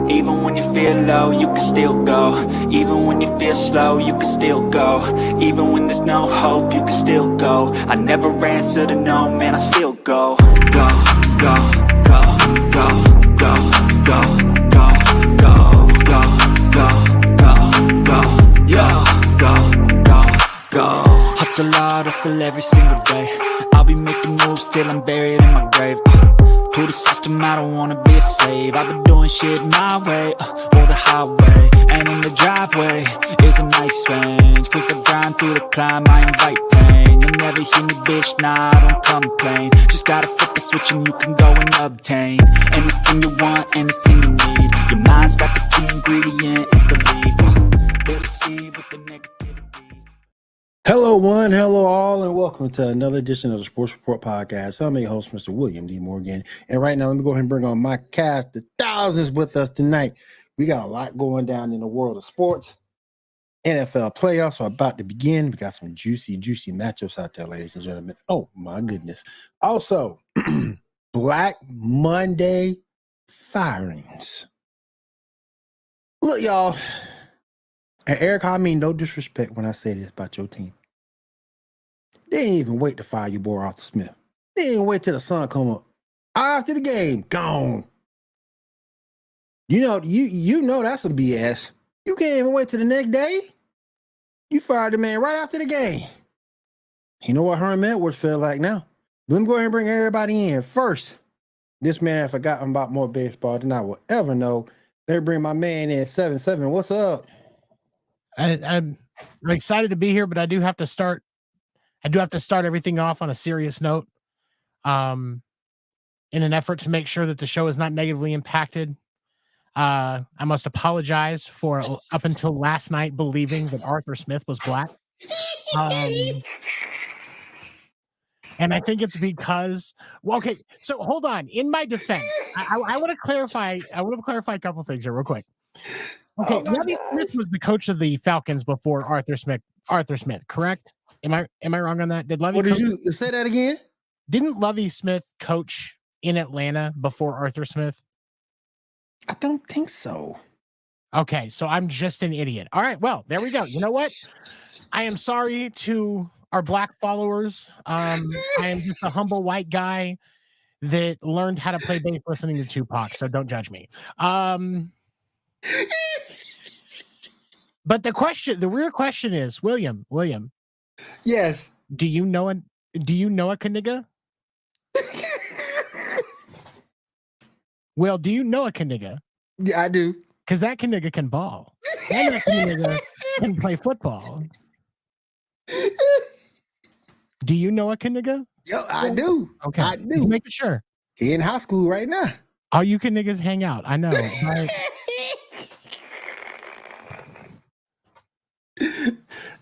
Even when you feel low, you can still go. Even when you feel slow, you can still go. Even when there's no hope, you can still go. I never answer to no, man, I still go. Go, go, go, go, go, go, go, go, go, go, go, go, yo, go, go, go. Hustle hard, hustle every single day. I'll be making moves till I'm buried in my grave. To the system, I don't wanna be a slave. I've been doing shit my way, or the highway. And in the driveway is a nice range. Cause I grind through the climb, I invite pain. You'll never hear me, bitch, nah, I don't complain. Just gotta flip the switch and you can go and obtain anything you want, anything you need. Your mind's got the key ingredient, it's belief. They'll deceive with the negativity. Hello, one, hello, all, and welcome to another edition of the Sports Report Podcast. I'm your host, Mr. William D. Morgan. And right now, let me go ahead and bring on my cast, the thousands with us tonight. We got a lot going down in the world of sports. NFL playoffs are about to begin. We got some juicy matchups out there, ladies and gentlemen. Oh, my goodness. Also, Black Monday firings. Look, y'all. And Eric, I mean no disrespect when I say this about your team. They didn't even wait to fire your boy Arthur Smith. They didn't wait till the sun come up. After the game, gone. You know that's some BS. You can't even wait till the next day. You fired the man right after the game. You know what Herman Edwards felt like now? Let me go ahead and bring everybody in. First, this man had forgotten about more baseball than I will ever know. Let me bring my man in, 7-7. What's up? I'm excited to be here, but I do have to start everything off on a serious note. In an effort to make sure that the show is not negatively impacted. I must apologize for up until last night believing that Arthur Smith was black. And I think it's because, well, okay, so hold on. In my defense, I want to clarify a couple things here real quick. Okay, Lovie Smith was the coach of the Falcons before Arthur Smith, correct? Am I wrong on that? Did you say that again? Didn't Lovie Smith coach in Atlanta before Arthur Smith? I don't think so. Okay, so I'm just an idiot. All right, well, there we go. You know what? I am sorry to our black followers. I am just a humble white guy that learned how to play bass listening to Tupac, so don't judge me. But the real question is, William. Yes. Do you know a Kaniga? Well, do you know a Kaniga? Yeah, I do. Because that Kaniga can ball. And that Kaniga can play football. Do you know a Kaniga? Yo, I do. Okay. I do. Just making sure. He in high school right now. All you Kanigas hang out. I know. Right?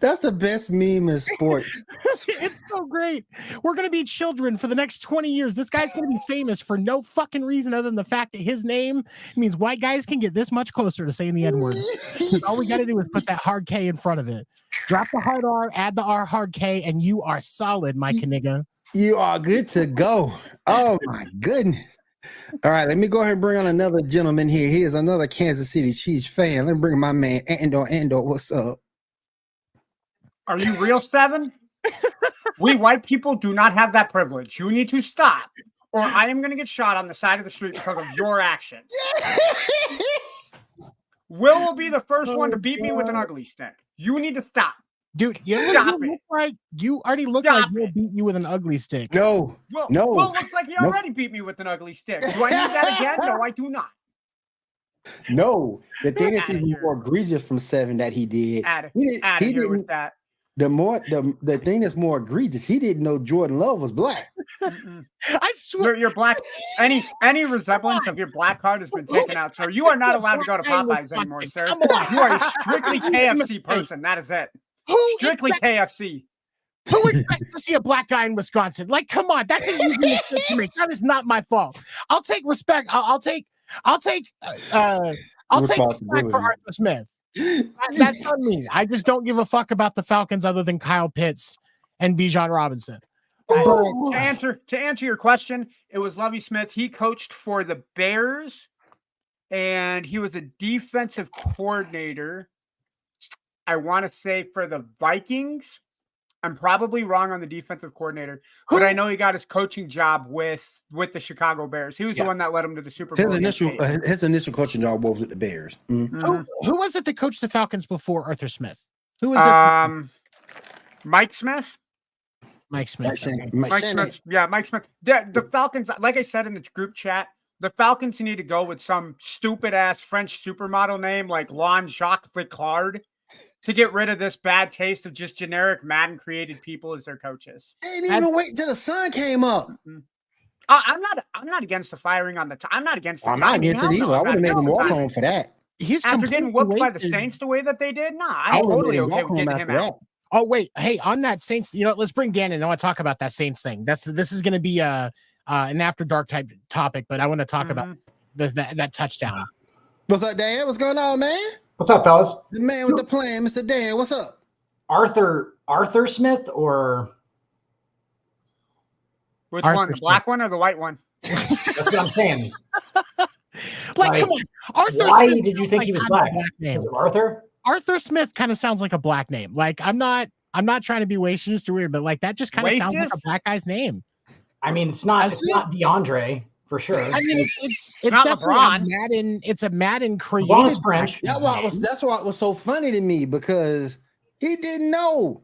That's the best meme in sports. It's so great. We're going to be children for the next 20 years. This guy's going to be famous for no fucking reason other than the fact that his name means white guys can get this much closer to saying the N-word. All we got to do is put that hard K in front of it. Drop the hard R, add the R hard K, and you are solid, my Kaniga. You are good to go. Oh, my goodness. All right, let me go ahead and bring on another gentleman here. He is another Kansas City Chiefs fan. Let me bring my man, Andor. What's up? Are you real, 7? We white people do not have that privilege. You need to stop, or I am going to get shot on the side of the street because of your action. Will be the first one to beat me with an ugly stick. You need to stop. Dude, you already look like Will beat you with an ugly stick. No. Will looks like he already beat me with an ugly stick. Do I need that again? No, I do not. No. The thing that's even more egregious from 7 that he did. He didn't with that. The thing that's more egregious, he didn't know Jordan Love was black. I swear you're black. Any resemblance of your black card has been taken out, sir. You are not allowed to go to Popeyes anymore, sir. You are a strictly KFC person. That is it. Strictly KFC. Who expects to see a black guy in Wisconsin? Like, come on, that's an easy mistake to make. That is not my fault. I'll take respect. I'll take respect for Arthur Smith. That's on me. I just don't give a fuck about the Falcons other than Kyle Pitts and Bijan Robinson. To answer your question, it was Lovie Smith. He coached for the Bears and he was a defensive coordinator. I want to say for the Vikings. I'm probably wrong on the defensive coordinator, but I know he got his coaching job with the Chicago Bears. He was the one that led him to the Super Bowl. His initial coaching job was with the Bears. Who was it that coached the Falcons before Arthur Smith? Who was it? Mike Smith. Mike Smith. Mike Smith. Yeah, Mike Smith. The Falcons, like I said in the group chat, the Falcons need to go with some stupid ass French supermodel name like Lon Jacques Vicard to get rid of this bad taste of just generic Madden created people as their coaches. They didn't even wait till the sun came up. I'm not against the firing on the I'm not against the I'm not against it either. I would have made him walk home for that. After getting whooped by the Saints the way that they did, I'm totally okay with getting him out. Oh, wait. Hey, on that Saints, let's bring Dan in. I want to talk about that Saints thing. This is going to be an after dark type topic, but I want to talk about that touchdown. What's up, Dan? What's going on, man? What's up, fellas? The man with the plan, Mr. Dan. What's up? Arthur Smith or which one? The black one or the white one? That's what I'm saying. Like, come on. Arthur why Smith did you think he was black? Was it Arthur? Arthur Smith kind of sounds like a black name. Like, I'm not trying to be racist or weird, but like that just kind of sounds like a black guy's name. I mean, it's not DeAndre for sure. I mean, it's not definitely LeBron. a Madden. It's a Madden created. LeBron's French. That's why it was so funny to me, because he didn't know.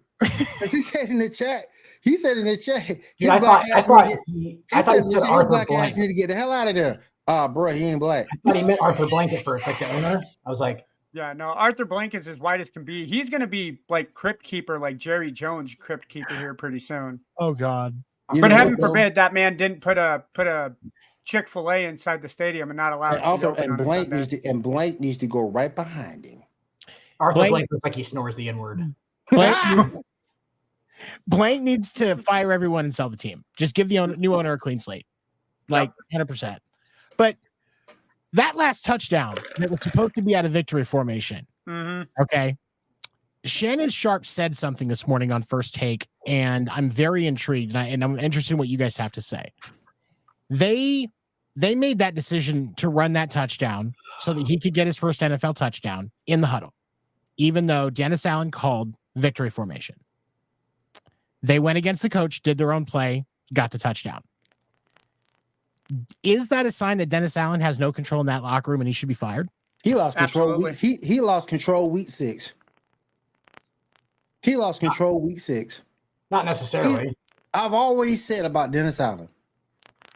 He said in the chat. I thought he said Arthur black Blank. ass need to get the hell out of there. Bro, he ain't black. I thought he meant Arthur Blank at first, like the owner. I was like, yeah, no, Arthur Blank is as white as can be. He's going to be like Crypt Keeper, like Jerry Jones Crypt Keeper here pretty soon. Oh God! You But know heaven what, though? forbid that man didn't put a Chick-fil-A inside the stadium and not allow it to be open on a Sunday. Blank needs to go right behind him. Arthur Blank looks like he snores the N-word. Blank needs to fire everyone and sell the team. Just give the new owner a clean slate, like 100%. But that last touchdown that was supposed to be out of victory formation. Okay. Shannon Sharp said something this morning on First Take, and I'm very intrigued, and I'm interested in what you guys have to say. They made that decision to run that touchdown so that he could get his first NFL touchdown in the huddle, even though Dennis Allen called victory formation. They went against the coach, did their own play, got the touchdown. Is that a sign that Dennis Allen has no control in that locker room and he should be fired? He lost control. Absolutely. He lost control week 6. He lost control week 6. Not necessarily. I've always said about Dennis Allen,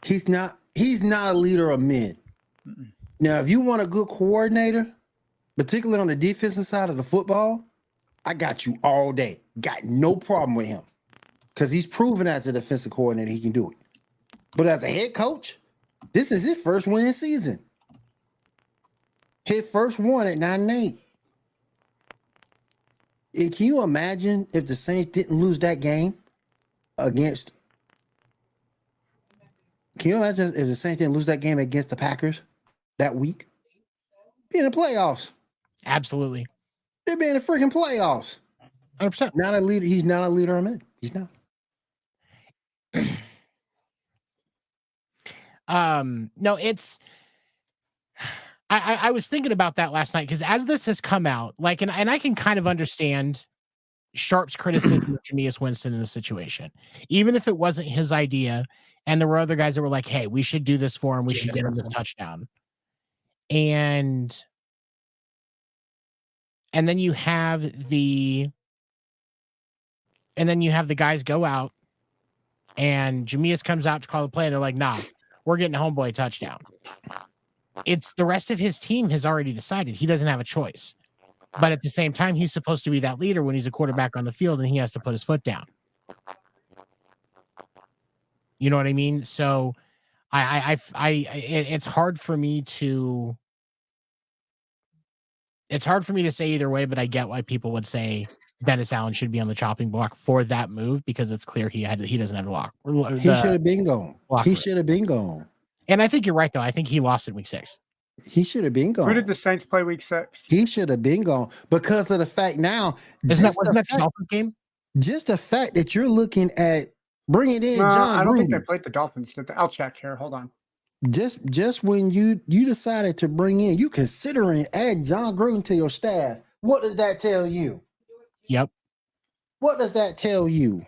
he's not a leader of men. Now, if you want a good coordinator, particularly on the defensive side of the football, I got you all day. Got no problem with him, because he's proven as a defensive coordinator he can do it. But as a head coach, this is his first winning season. His first one at 9-8. Can you imagine if the Saints didn't lose that game against? Can you imagine if the Saints didn't lose that game against the Packers that week? Be in the playoffs. Absolutely. They'd be in the freaking playoffs. 100%. Not a leader. He's not a leader of men. He's not. No, it's I was thinking about that last night, because as this has come out, like, and I can kind of understand Sharp's criticism of Jameis Winston in the situation, even if it wasn't his idea, and there were other guys that were like, "Hey, we should do this for him. We should get him this touchdown," and then you have the guys go out, and Jameis comes out to call the play, and they're like, "Nah, we're getting a homeboy touchdown." It's the rest of his team has already decided he doesn't have a choice. But at the same time, he's supposed to be that leader when he's a quarterback on the field, and he has to put his foot down. You know what I mean? So it's hard for me to say either way, but I get why people would say Dennis Allen should be on the chopping block for that move, because it's clear he doesn't have a lock. He should have been gone. He should have been gone. And I think you're right, though. I think he lost in week 6. He should have been gone. Who did the Saints play week 6? He should have been gone, because of the fact now. Wasn't that the Dolphins game? Just the fact that you're looking at bringing in No, John I don't think Gruden. they played the Dolphins. I'll check here. Hold on. Just when you decided to bring in, you considering add John Gruden to your staff. What does that tell you? Yep. What does that tell you?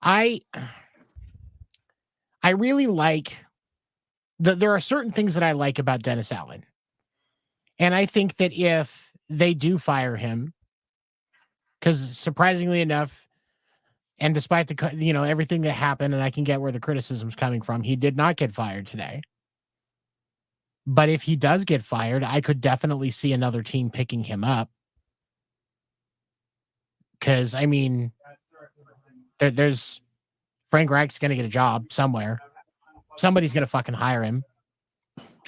I really like there are certain things that I like about Dennis Allen. And I think that if they do fire him, because surprisingly enough, and despite the everything that happened, and I can get where the criticism's coming from, he did not get fired today. But if he does get fired, I could definitely see another team picking him up. Because I mean, there's Frank Reich's going to get a job somewhere. Somebody's going to fucking hire him.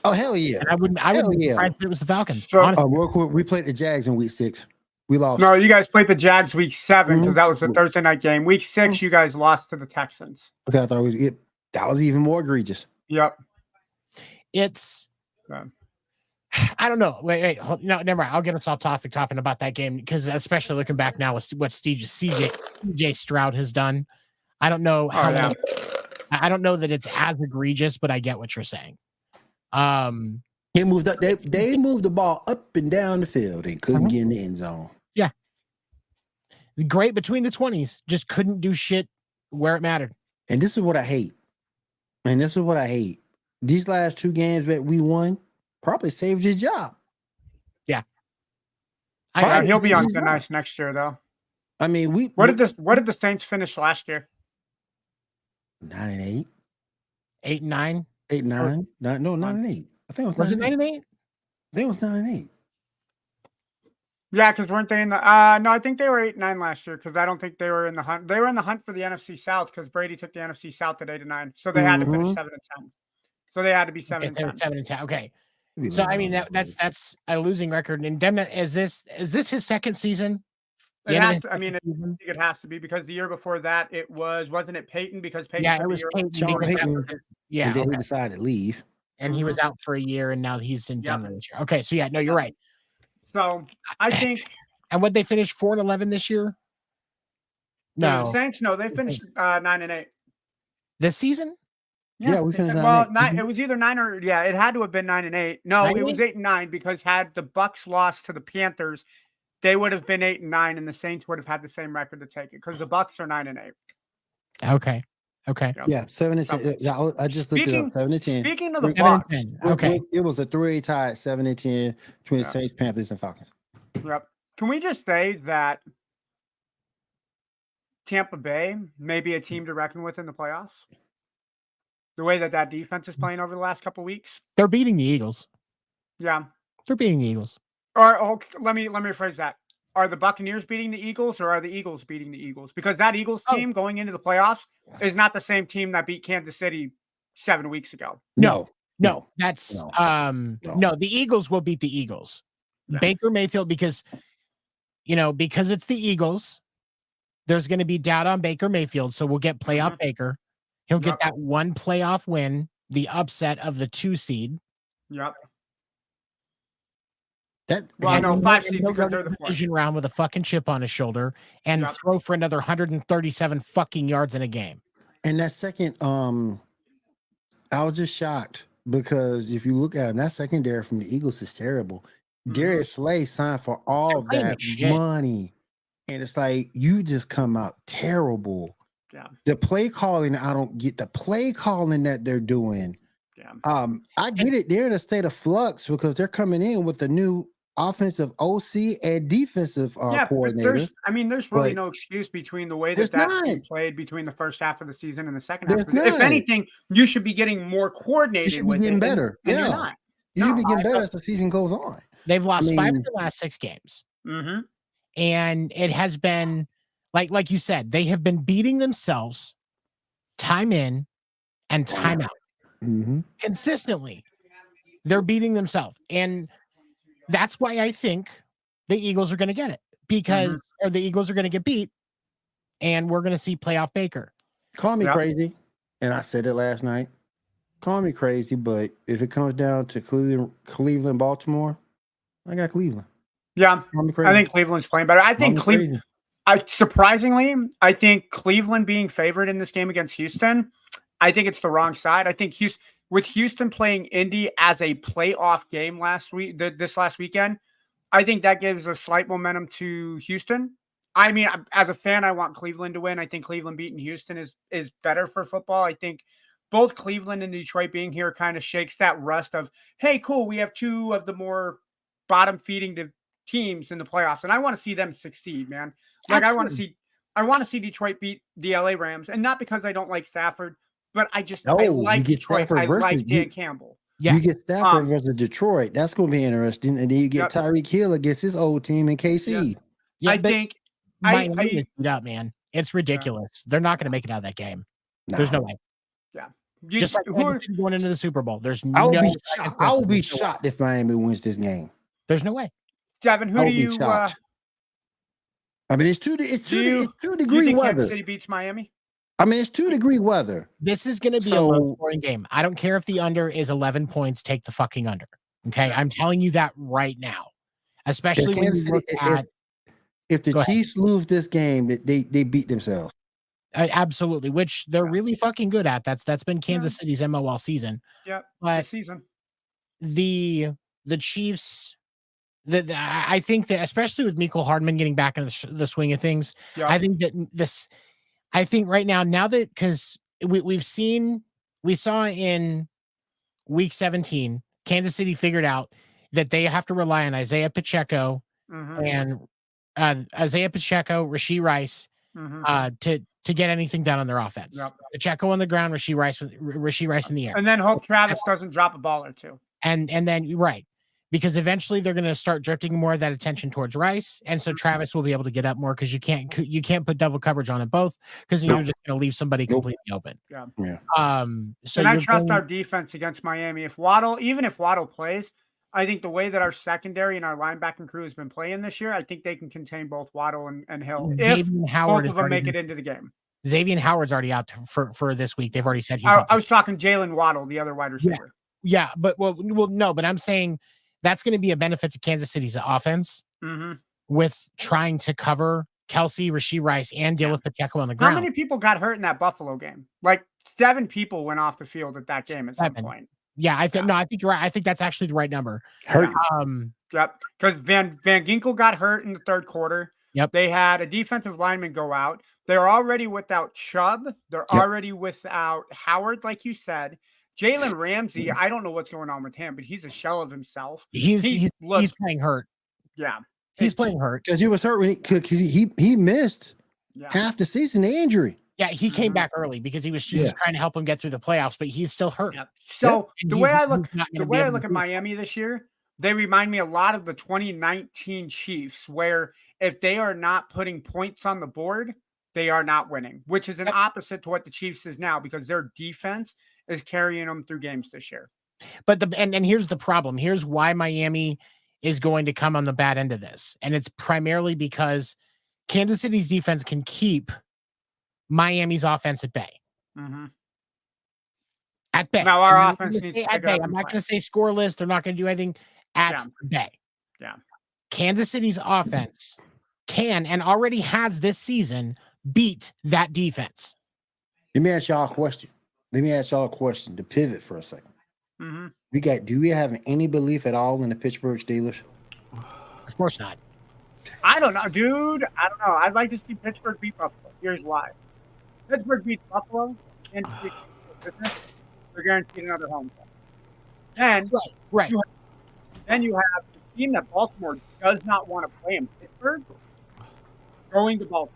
Oh hell yeah! And I wouldn't be surprised if it was the Falcons. So- honestly. Real quick, we played the Jags in week 6. We lost. No, you guys played the Jags week 7 because that was the Mhm. Thursday night game. Week 6, you guys lost to the Texans. Okay, I thought that was even more egregious. Yep. It's Yeah. I don't know. Wait. No, never mind. I'll get us off topic talking about that game because especially looking back now with what CJ Stroud has done. I don't know how yeah. I don't know that it's as egregious, but I get what you're saying. He moved up. They moved the ball up and down the field. They couldn't Mhm. get in the end zone. Great between the 20s, just couldn't do shit where it mattered. And this is what I hate. These last 2 games that we won probably saved his job. He'll be on He's thin not. ice next year, though. I mean, What did the Saints finish last year? 9-8, 8-9. 8-9, 9-8. I think it Was it 9-8. 9-8? I think it was 9-8. Yeah, because weren't they in the? No, I think they were 8-9 last year because I don't think they were in the hunt. They were in the hunt for the NFC South because Brady took the NFC South at 8-9, so they had to finish Mhm. 7-10. So they had to be 7-10. 7-10. Okay. Maybe So I like- mean that's a losing record. And Demna, is this his second season? It The end of has his to, I mean, second season? I think it has to be because the year before that wasn't it Peyton because Peyton Yeah, took it a was year off? Peyton. Sean because that Payton, was his- yeah, and then okay. he decided to leave. And he was out for a year, and now he's in Yep. Denver this year. Okay, so yeah, no, you're right. So I think And what they finished 4-11 this year? the No, Saints. No, they finished 9-8. this season. Yeah, we they finished fin- 9-8. Well, it was either 9 or it had to have been 9-8. No, it was 8-9 because had the Bucks lost to the Panthers, they would have been 8-9, and the Saints would have had the same record to take it because the Bucks are 9-8. Okay. Yeah, 7-10. Yeah, I just looked it up. 7-10. Speaking of the 7-10. Bucks, Okay. It was a 3-way tie at 7-10 between the Yeah. Saints, Panthers, and Falcons. yep. Can we just say that Tampa Bay may be a team to reckon with in the playoffs? The way that defense is playing over the last couple weeks. They're beating the Eagles. Yeah. They're beating the Eagles. Or let me rephrase that. Are the Buccaneers beating the Eagles or are the Eagles beating the Eagles? Because that Eagles team going into the playoffs is not the same team that beat Kansas City 7 weeks ago. No. That's No. no, the Eagles will beat the Eagles. Yeah. Baker Mayfield, because it's the Eagles, there's going to be doubt on Baker Mayfield. So we'll get playoff Baker. He'll get Yep. that one playoff win, the upset of the 2 seed. Yep. That Well, no, And 5 he'll seed go because to they're the the 4th. division round with a fucking chip on his shoulder and Yep. throw for another 137 fucking yards in a game. and that second, I was just shocked because if you look at him, that secondary from the Eagles is terrible. Darius Slay signed for all They're playing that like shit. money, and it's like you just come out terrible. Yeah. The play calling, I don't get the play calling that they're doing. Yeah. I get it. They're in a state of flux because they're coming in with the new offensive OC and defensive Yeah, but coordinator. there's really but no excuse between the way there's that team not. played between the first half of the season and the second half. There's Of the, if not. anything, you should be getting more coordinated. You should be with getting it, better. and you're Yeah. not. You should No, be getting I better thought- as the season goes on. They've lost 5 of mean- the last 6 games. Mm-hmm. And it has been like you said, they have been beating themselves time in and time out Mm-hmm. consistently. They're beating themselves. And that's why I think the Eagles are going to get it because or the Eagles are going to get beat and we're going to see playoff Baker. Call me Yep. crazy, and I said it last night. Call me crazy, but if it comes down to Cleveland, Baltimore, I got Cleveland. Yeah, Call me crazy. I think Cleveland's playing better. I Call think me Cleveland. crazy. Surprisingly, I think Cleveland being favored in this game against Houston, I think it's the wrong side. I think with Houston playing Indy as a playoff game this last weekend, I think that gives a slight momentum to Houston. I mean, as a fan, I want Cleveland to win. I think Cleveland beating Houston is better for football. I think both Cleveland and Detroit being here kind of shakes that rust of, hey, cool, we have two of the more bottom-feeding teams in the playoffs, and I want to see them succeed, man. Like Absolutely. I want to see Detroit beat the LA Rams, and not because I don't like Stafford, but I No, like you get Detroit. Stafford I versus like Dan Campbell. Yeah. You get Stafford versus Detroit. That's going to be interesting. And then you get Tyreek Hill against his old team in KC. Yeah, I think Miami is beat up, man. It's ridiculous. They're not going to make it out of that game. No. There's no way. Yeah. Just like going into the Super Bowl. There's I no will be shocked if Miami wins this game. There's no way. Devin, who do you I mean, it's 2-degree think weather. Kansas City beats Miami? I mean, it's 2-degree weather. This is going to be a low-scoring game. I don't care if the under is 11 points. Take the fucking under. Okay, I'm telling you that right now. Especially when you look at if the Chiefs lose this game, they beat themselves. Absolutely, which they're really fucking good at. That's been Kansas City's MO all season. Yeah, but season. The Chiefs. I think that especially with Mecole Hardman getting back into the swing of things, I think that I think right now that because we saw in week 17, Kansas City figured out that they have to rely on Isaiah Pacheco and Rashee Rice to get anything done on their offense. Pacheco on the ground, Rashee Rice in the air, and then hope Travis doesn't drop a ball or two. And then right. Because eventually they're going to start drifting more of that attention towards Rice, and so Travis will be able to get up more because you can't put double coverage on it both because you're just going to leave somebody completely open. Yeah. So and I trust our defense against Miami. Even if Waddle plays, I think the way that our secondary and our linebacking crew has been playing this year, I think they can contain both Waddle and Hill if both of them make it into the game. Xavier Howard's already out for this week. They've already said he's. I was talking Jalen Waddle, the other wide receiver. Yeah, but no, but I'm saying. That's going to be a benefit to Kansas City's offense with trying to cover Kelsey, Rashee Rice, and deal with Pacheco on the ground. How many people got hurt in that Buffalo game? Like 7 people went off the field at that game at some point. Yeah, I think you're right. I think that's actually the right number. Hurt. Yep. Because Van Ginkel got hurt in the third quarter. Yep. They had a defensive lineman go out. They're already without Chubb. They're already without Howard, like you said. Jalen Ramsey, I don't know what's going on with him, but he's a shell of himself. He's playing hurt. Yeah, he's playing hurt because he was hurt when he missed half the season, the injury. Yeah, he came back early because he was trying to help him get through the playoffs, but he's still hurt. Yeah. So the way I look at Miami this year, they remind me a lot of the 2019 Chiefs, where if they are not putting points on the board, they are not winning, which is an opposite to what the Chiefs is now because their defense is carrying them through games this year. But and here's the problem. Here's why Miami is going to come on the bad end of this. And it's primarily because Kansas City's defense can keep Miami's offense at bay. At bay. Now our offense needs to at bay. I'm not going to say scoreless. They're not going to do anything at bay. Yeah. Kansas City's offense can and already has this season beat that defense. Let me ask y'all a question to pivot for a second. Do we have any belief at all in the Pittsburgh Steelers? Of course not. I don't know, dude. I don't know. I'd like to see Pittsburgh beat Buffalo. Here's why. Pittsburgh beats Buffalo and they're guaranteed another home game. Then you have the team that Baltimore does not want to play in Pittsburgh going to Baltimore.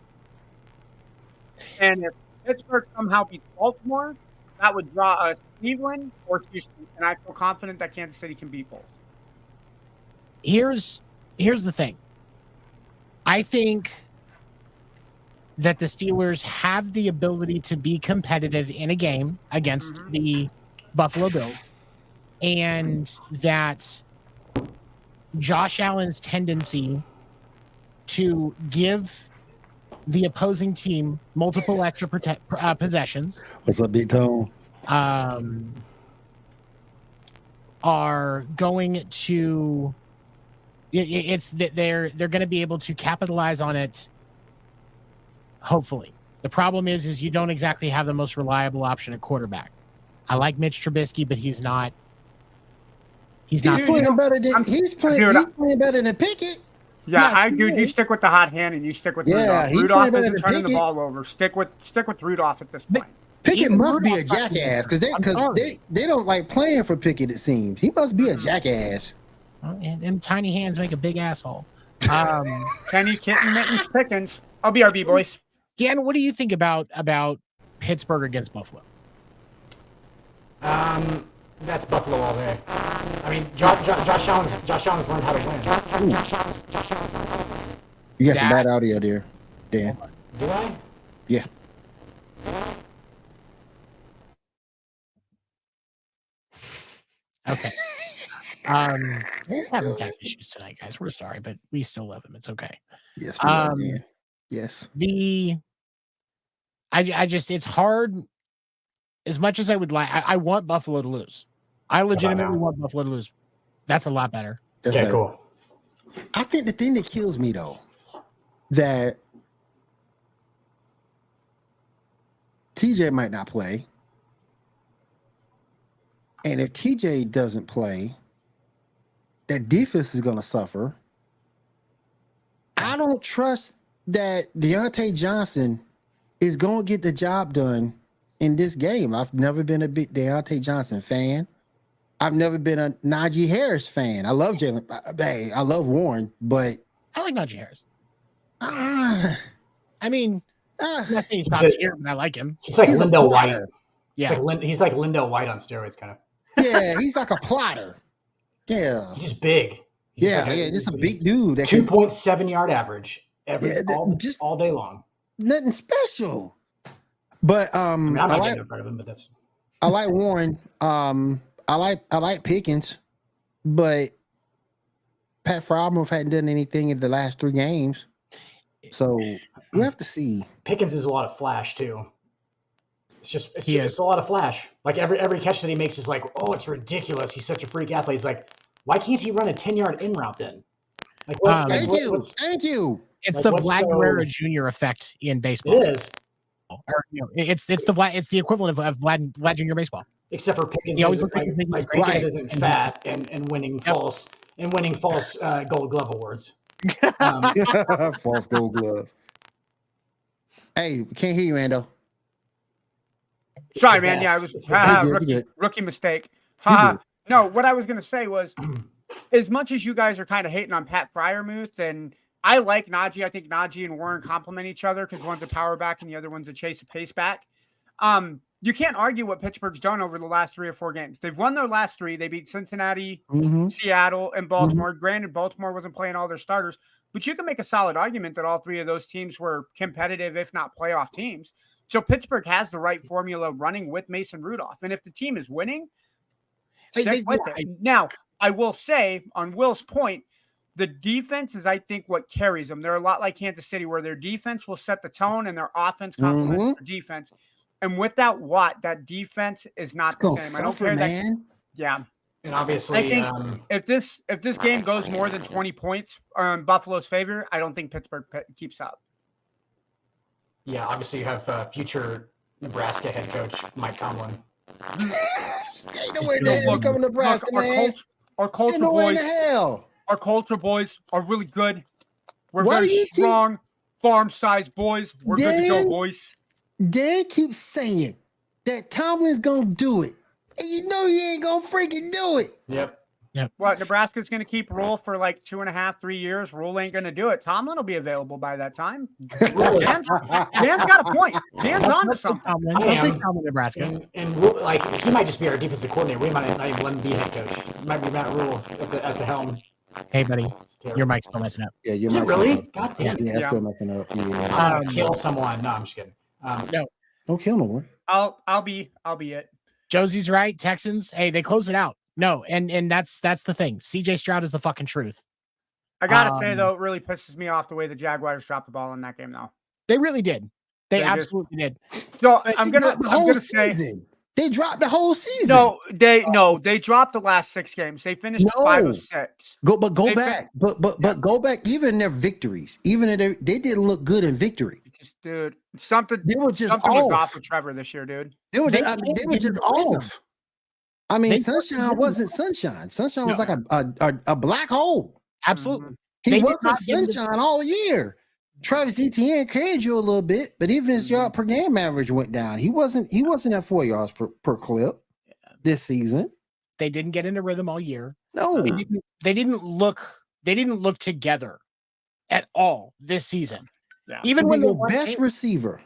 And if Pittsburgh somehow beats Baltimore, that would draw us Cleveland or Houston, and I feel confident that Kansas City can beat both. Here's the thing. I think that the Steelers have the ability to be competitive in a game against the Buffalo Bills, and that Josh Allen's tendency to give the opposing team multiple extra possessions. What's up, Big Tone? Are going to it's that they're going to be able to capitalize on it. Hopefully, The problem is you don't exactly have the most reliable option at quarterback. I like Mitch Trubisky, but he's not. He's not. playing better than he's playing better than Pickett. Yeah, dude, you stick with the hot hand and you stick with Rudolph. he's Rudolph playing better isn't than turning the Pickett. ball over. Stick with Rudolph at this point. Pickett Even must be a Rudolph's not jackass because sorry. they don't like playing for Pickett. It seems he must be a jackass. And them tiny hands make a big asshole. Kenny Kitten Mittens Pickens. I'll be RB, boys. Dan, what do you think about Pittsburgh against Buffalo? That's Buffalo all day. I mean, Josh Allen's learned how to win. You got some bad audio there, Dan. Do I? Yeah. Okay. We're just having tech issues tonight, guys. We're sorry, but we still love him. It's okay. Yes. We are, Dan. Yes. I just it's hard. As much as I would like, I want Buffalo to lose. I legitimately want Buffalo to lose. That's a lot better. That's Okay, better. cool. I think the thing that kills me though, that TJ might not play. And if TJ doesn't play, that defense is going to suffer. I don't trust that Deontay Johnson is going to get the job done in this game. I've never been a big Deontay Johnson fan. I've never been a Najee Harris fan. I love Jalen. Hey, I love Warren, but I like Najee Harris. I mean, I'm not saying he's top tier, but I like him. He's like Lindell White. Yeah, he's like Lindell White on steroids, kind of. yeah, he's like a plotter. Yeah, He's just big. He's just a big dude. 2.7 yard average all day long. Nothing special. But I'm not getting in front of him, but that's. I like Warren. I like Pickens, but Pat Frymouth hadn't done anything in the last 3 games, so we have to see. Pickens is a lot of flash too. It's a lot of flash. Like every catch that he makes is like, oh, it's ridiculous. He's such a freak athlete. He's like, why can't he run a 10-yard in route then? Like, thank you. It's like, the Vlad Guerrero Jr. effect in baseball. It is. Or, it's the equivalent of Vlad Jr. baseball. Except for Pickens, He always Pickens isn't fat and winning false Gold Glove awards. False Gold Gloves. Hey, can't hear you, Ando. Sorry, man. Yeah, I was rookie mistake. No, what I was going to say was, as much as you guys are kind of hating on Pat Freiermuth, and I like Najee. I think Najee and Warren complement each other because one's a power back and the other one's a chase of pace back. You can't argue what Pittsburgh's done over the last 3 or 4 games. They've won their last 3. They beat Cincinnati, Seattle, and Baltimore. Granted, Baltimore wasn't playing all their starters, but you can make a solid argument that all 3 of those teams were competitive, if not playoff teams. So Pittsburgh has the right formula running with Mason Rudolph. And if the team is winning, stick with it. Now, I will say, on Will's point, the defense is, I think, what carries them. They're a lot like Kansas City, where their defense will set the tone and their offense complements their defense. And without Watt, that defense is not the same. I don't care that. Yeah. And obviously, I think if this game goes more than 20 points in Buffalo's favor, I don't think Pittsburgh keeps up. Yeah, obviously you have future Nebraska head coach Mike Tomlin. Ain't nowhere the hell coming to Nebraska, man. Our culture boys. Our culture boys are really good. We're very strong, farm-sized boys. We're good to go, boys. Dan keeps saying that Tomlin's gonna do it, and you know you ain't gonna freaking do it. Yep. What, Nebraska's gonna keep Rule for like 2.5, 3 years? Rule ain't gonna do it. Tomlin will be available by that time. Dan's got a point. Dan's on to something. Tomlin, Nebraska. And like he might just be our defensive coordinator. We might not even let him be head coach. It might be Matt Rule at the helm. Hey, buddy, your mic's still messing up. Yeah, your mic's really? God damn. Yeah, still messing up. Yeah. I'm gonna kill someone. No, I'm just kidding. No, don't kill no one. I'll be it. Josie's right. Texans, hey, they close it out. No, and that's the thing. CJ Stroud is the fucking truth. I gotta say though, it really pisses me off the way the Jaguars dropped the ball in that game. Though they really did. They absolutely did. So I'm gonna say they dropped the whole season. They dropped the last 6 games. They finished 5-6. Go back. But go back. Even their victories, even if they didn't look good in victory. dude. Something They were just was off. off with Trevor this year, dude. They were They just, can't they were get just in the rhythm. off. I mean, They Sunshine can't- wasn't Sunshine. Sunshine was like a black hole. Absolutely. He They did wasn't not get the- Sunshine all year. Travis Etienne carried you a little bit, but even his yard per game average went down. He wasn't at 4 yards per clip this season. They didn't get into rhythm all year. No, They didn't look together at all this season. Yeah. Even when when they your won best games. receiver.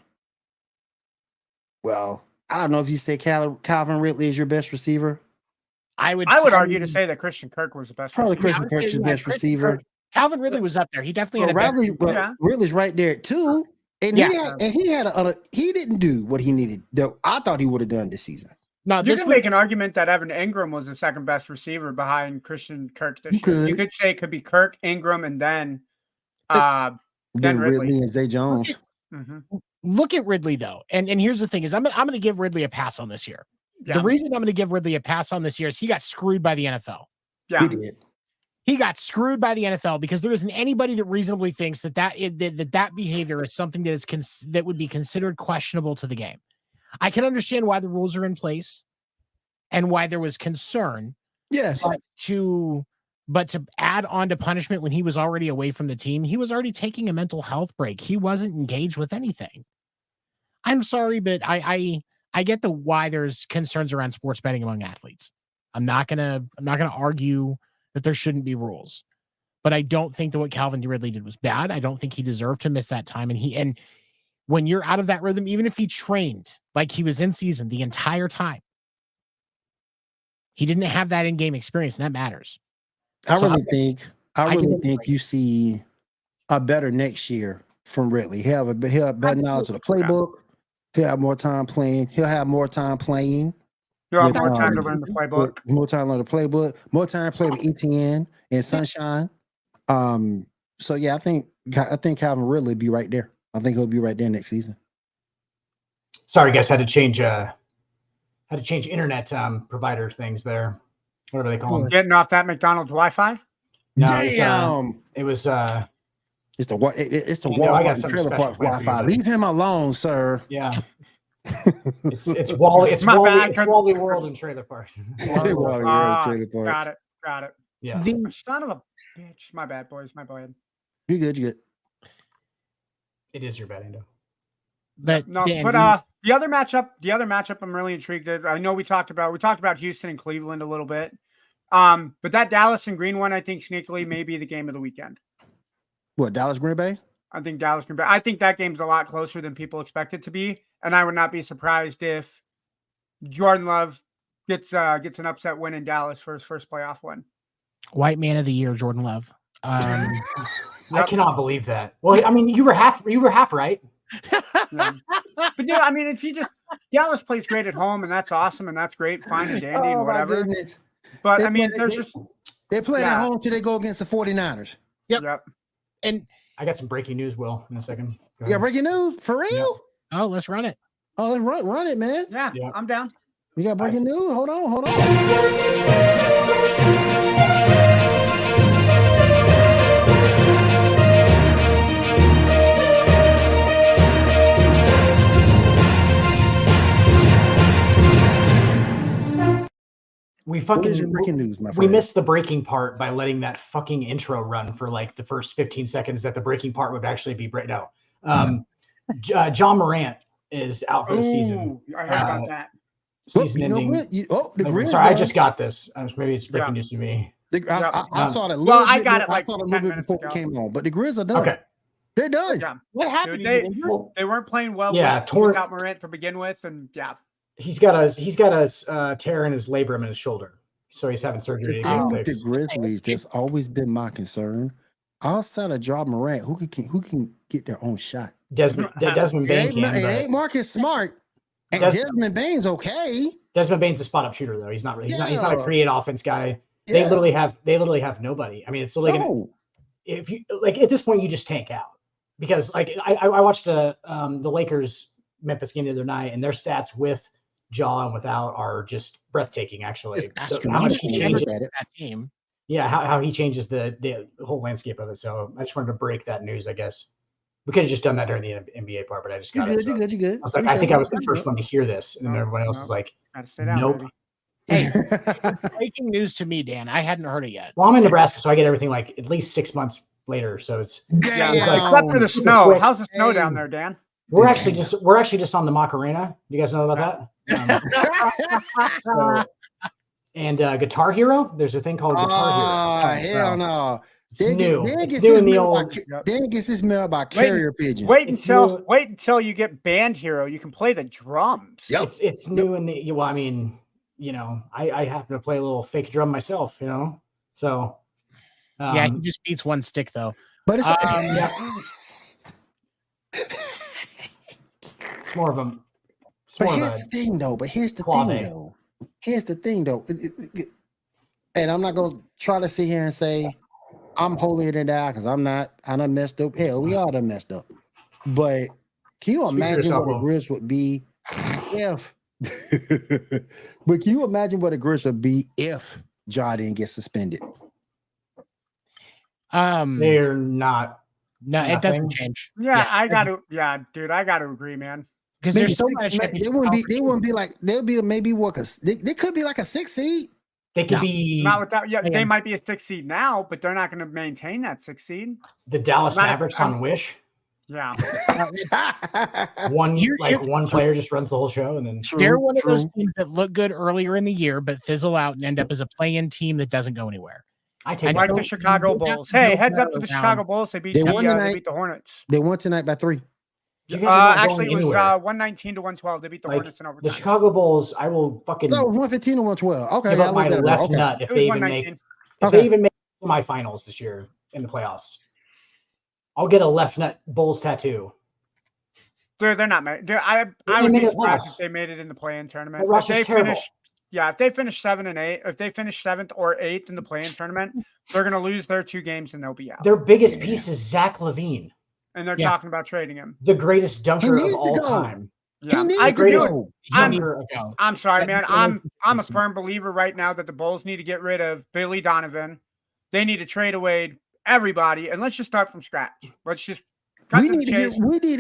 Well, I don't know if you say Calvin Ridley is your best receiver. I would argue to say that Christian Kirk was the best. Probably receiver. Christian Kirk's your best Christian receiver. Kirk. Calvin Ridley was up there. He definitely But had a better. Ridley, Ridley's right there too. And Yeah. he didn't do what he needed. I thought he would have done this season. No, You this can was, make an argument that Evan Ingram was the second best receiver behind Christian Kirk this You year. You could. could say it could be Kirk, Ingram, and then Then Ridley. Ridley and Zay Jones. mhm. look at Ridley though, and here's the thing: is I'm going to give Ridley a pass on this year. Yeah. The reason I'm going to give Ridley a pass on this year is he got screwed by the NFL. Yeah. He did. He got screwed by the NFL because there isn't anybody that reasonably thinks that behavior is something that is that would be considered questionable to the game. I can understand why the rules are in place and why there was concern, Yes. but to add on to punishment when he was already away from the team, he was already taking a mental health break. He wasn't engaged with anything. I'm sorry, but I get why there's concerns around sports betting among athletes. I'm not gonna argue that there shouldn't be rules, but I don't think that what Calvin Ridley did was bad. I don't think he deserved to miss that time. And when you're out of that rhythm, even if he trained like he was in season the entire time, he didn't have that in-game experience, and that matters. I So really I give him think a you see a better next year from Ridley. He'll have better knowledge of the playbook. He'll have more time playing. You'll have more time You'll have more time to learn the playbook. More time to learn the playbook. More time to play with ETN and Sunshine. So yeah, I think Calvin Ridley be right there. I think he'll be right there next season. Sorry, guys, had to change internet provider things there. Whatever they call them. Getting off that McDonald's Wi-Fi. No, Damn. it was It's the You know, I got Walmart something trailer special park for you, Wi-Fi. buddy. Leave him alone, sir. yeah. It's Wally. It's My Wally. bad. It's Wally World and Trailer Park. Wally World Ah, trailer park. Got it. Yeah. Son of a bitch. My bad, boys. My bad. You good? It is your bad, Endo. But No, Dan, but the other matchup, I'm really intrigued. I know we talked about Houston and Cleveland a little bit. But that Dallas and Green one, I think sneakily may be the game of the weekend. What, Dallas Green Bay? I think Dallas Green Bay. I think that game's a lot closer than people expect it to be, and I would not be surprised if Jordan Love gets an upset win in Dallas for his first playoff win. White Man of the Year, Jordan Love. I cannot believe that. Well, I mean, you were half right. Yeah. But yeah, I mean, if you just Dallas plays great at home, and that's awesome, and that's great, fine and dandy, and Oh, my whatever. goodness. But They I mean, play- there's they- just They're playing at Yeah. home till they go against the 49ers. Yep. And I got some breaking news, Will, in a second. Go Yeah, ahead. breaking news? For real? oh, let's run it. Oh, then run it, man. yeah, Yeah. I'm down. We got breaking news. Hold on. We What is fucking your breaking news, my we friend? missed the breaking part by letting that fucking intro run for like the first 15 seconds that the breaking part would actually be right now. John Morant is out for the season. Ooh, I heard about that. Oh, Season you know ending. what? The Grizz. Sorry, I just got this. Maybe it's breaking Yeah. news to me. I saw it a little Well, I bit. got it I like saw it a 10 little bit minutes before ago. it came on, but the Grizz are done. Okay. They're done. Yeah, What happened? Dude, to you, Andrew? Well, they weren't playing well. Yeah, without Morant to begin with, and yeah, he's got a tear in his labrum in his shoulder, so he's having surgery The to thing get with the fixed. Grizzlies, that's always been my concern. Outside of Ja Morant, who can get their own shot? Desmond It Bain ain't, can, it but ain't Marcus Smart, and Des- Desmond Bain's okay. Desmond Bain's a spot up shooter though. He's not really. He's not a Yeah. create offense guy. Yeah. They literally have nobody. I mean, it's literally gonna, No. if you like at this point you just tank out because like I watched the Lakers Memphis game the other night and their stats with Ja and without are just breathtaking. Actually, It's So how much he astronomical. changes, Look at it. That team. yeah, how he changes the whole landscape of it. So I just wanted to break that news, I guess. We could have just done that during the NBA part, but I just got it. You good. I was like, I think I was the first one to hear this, and then everybody else was like, Gotta stay down, nope. baby. Hey, breaking news to me, Dan. I hadn't heard it yet. Well, I'm in Nebraska, so I get everything like at least 6 months later. So it's Yeah, it's like except for the super snow. quick. How's the snow Hey. down there, Dan? we're actually just on the Macarena. You guys know about that? So, and Guitar Hero. There's a thing called Guitar Hero. Hell no. It's Dan new. gets It's new his in the mail old. Dan gets his mail by carrier pigeon. Wait It's until you get Band Hero. You can play the drums. Yep. It's new in the. Well, I mean, I happen to play a little fake drum myself. So. Yeah, he just beats one stick though. But it's Yeah. It's more of a. It's But more of here's a. the thing, though. claw Here's the thing, though. And I'm not gonna try to sit here and say I'm holier than thou because I'm not. I done messed up. Hell, we all done messed up. But can you Speak for imagine yourself, what a Will. Grizz would be if? But can you imagine what a Grizz would be if Ja didn't get suspended? They're not. No, it nothing. doesn't change. Yeah, I gotta. Yeah, dude, I gotta agree, man. Because Maybe there's so six, much. they wouldn't be like they'll be maybe what? Cause they could be like a 6 seed. They could No. be Not without. Yeah, they Again. might be a 6 seed now, but they're not going to maintain that 6 seed. the Dallas Not- Mavericks on Wish. Yeah, One Here- one player just runs the whole show, and then They're one of those True. teams that look good earlier in the year, but fizzle out and end up as a play-in team that doesn't go anywhere. I take I it. like don't- the Chicago you don't have Bulls. to Hey, go heads up to down. the Chicago Bulls. They beat They the won tonight. they beat the Hornets. They won tonight by 3. You guys are not Actually, going it was anywhere. 119 to 112. They beat the Like, Hornets in overtime. The Chicago Bulls, I will fucking No, 115 to 112. Okay, give yeah, up I my looked at it. left Okay. nut if It was they even make 119. Okay. semifinals this year in the playoffs. I'll get a left nut Bulls tattoo. They're not. I They would made be it surprised playoffs. if they made it in the play-in tournament. Their If roster's they terrible. finish, if they finish 7 and 8, if they finish 7th or 8th in the play-in tournament, they're going to lose their 2 games and they'll be out. Their biggest Yeah. piece is Zach LaVine, And they're Yeah. talking about trading him. the greatest dunker He of needs to all go. time. Yeah, He needs I to agree. go. Dunker of I'm sorry, man. Yeah, I'm a firm believer right now that the Bulls need to get rid of Billy Donovan. They need to trade away everybody, and let's just start from scratch. Let's just cut We to the need to chase.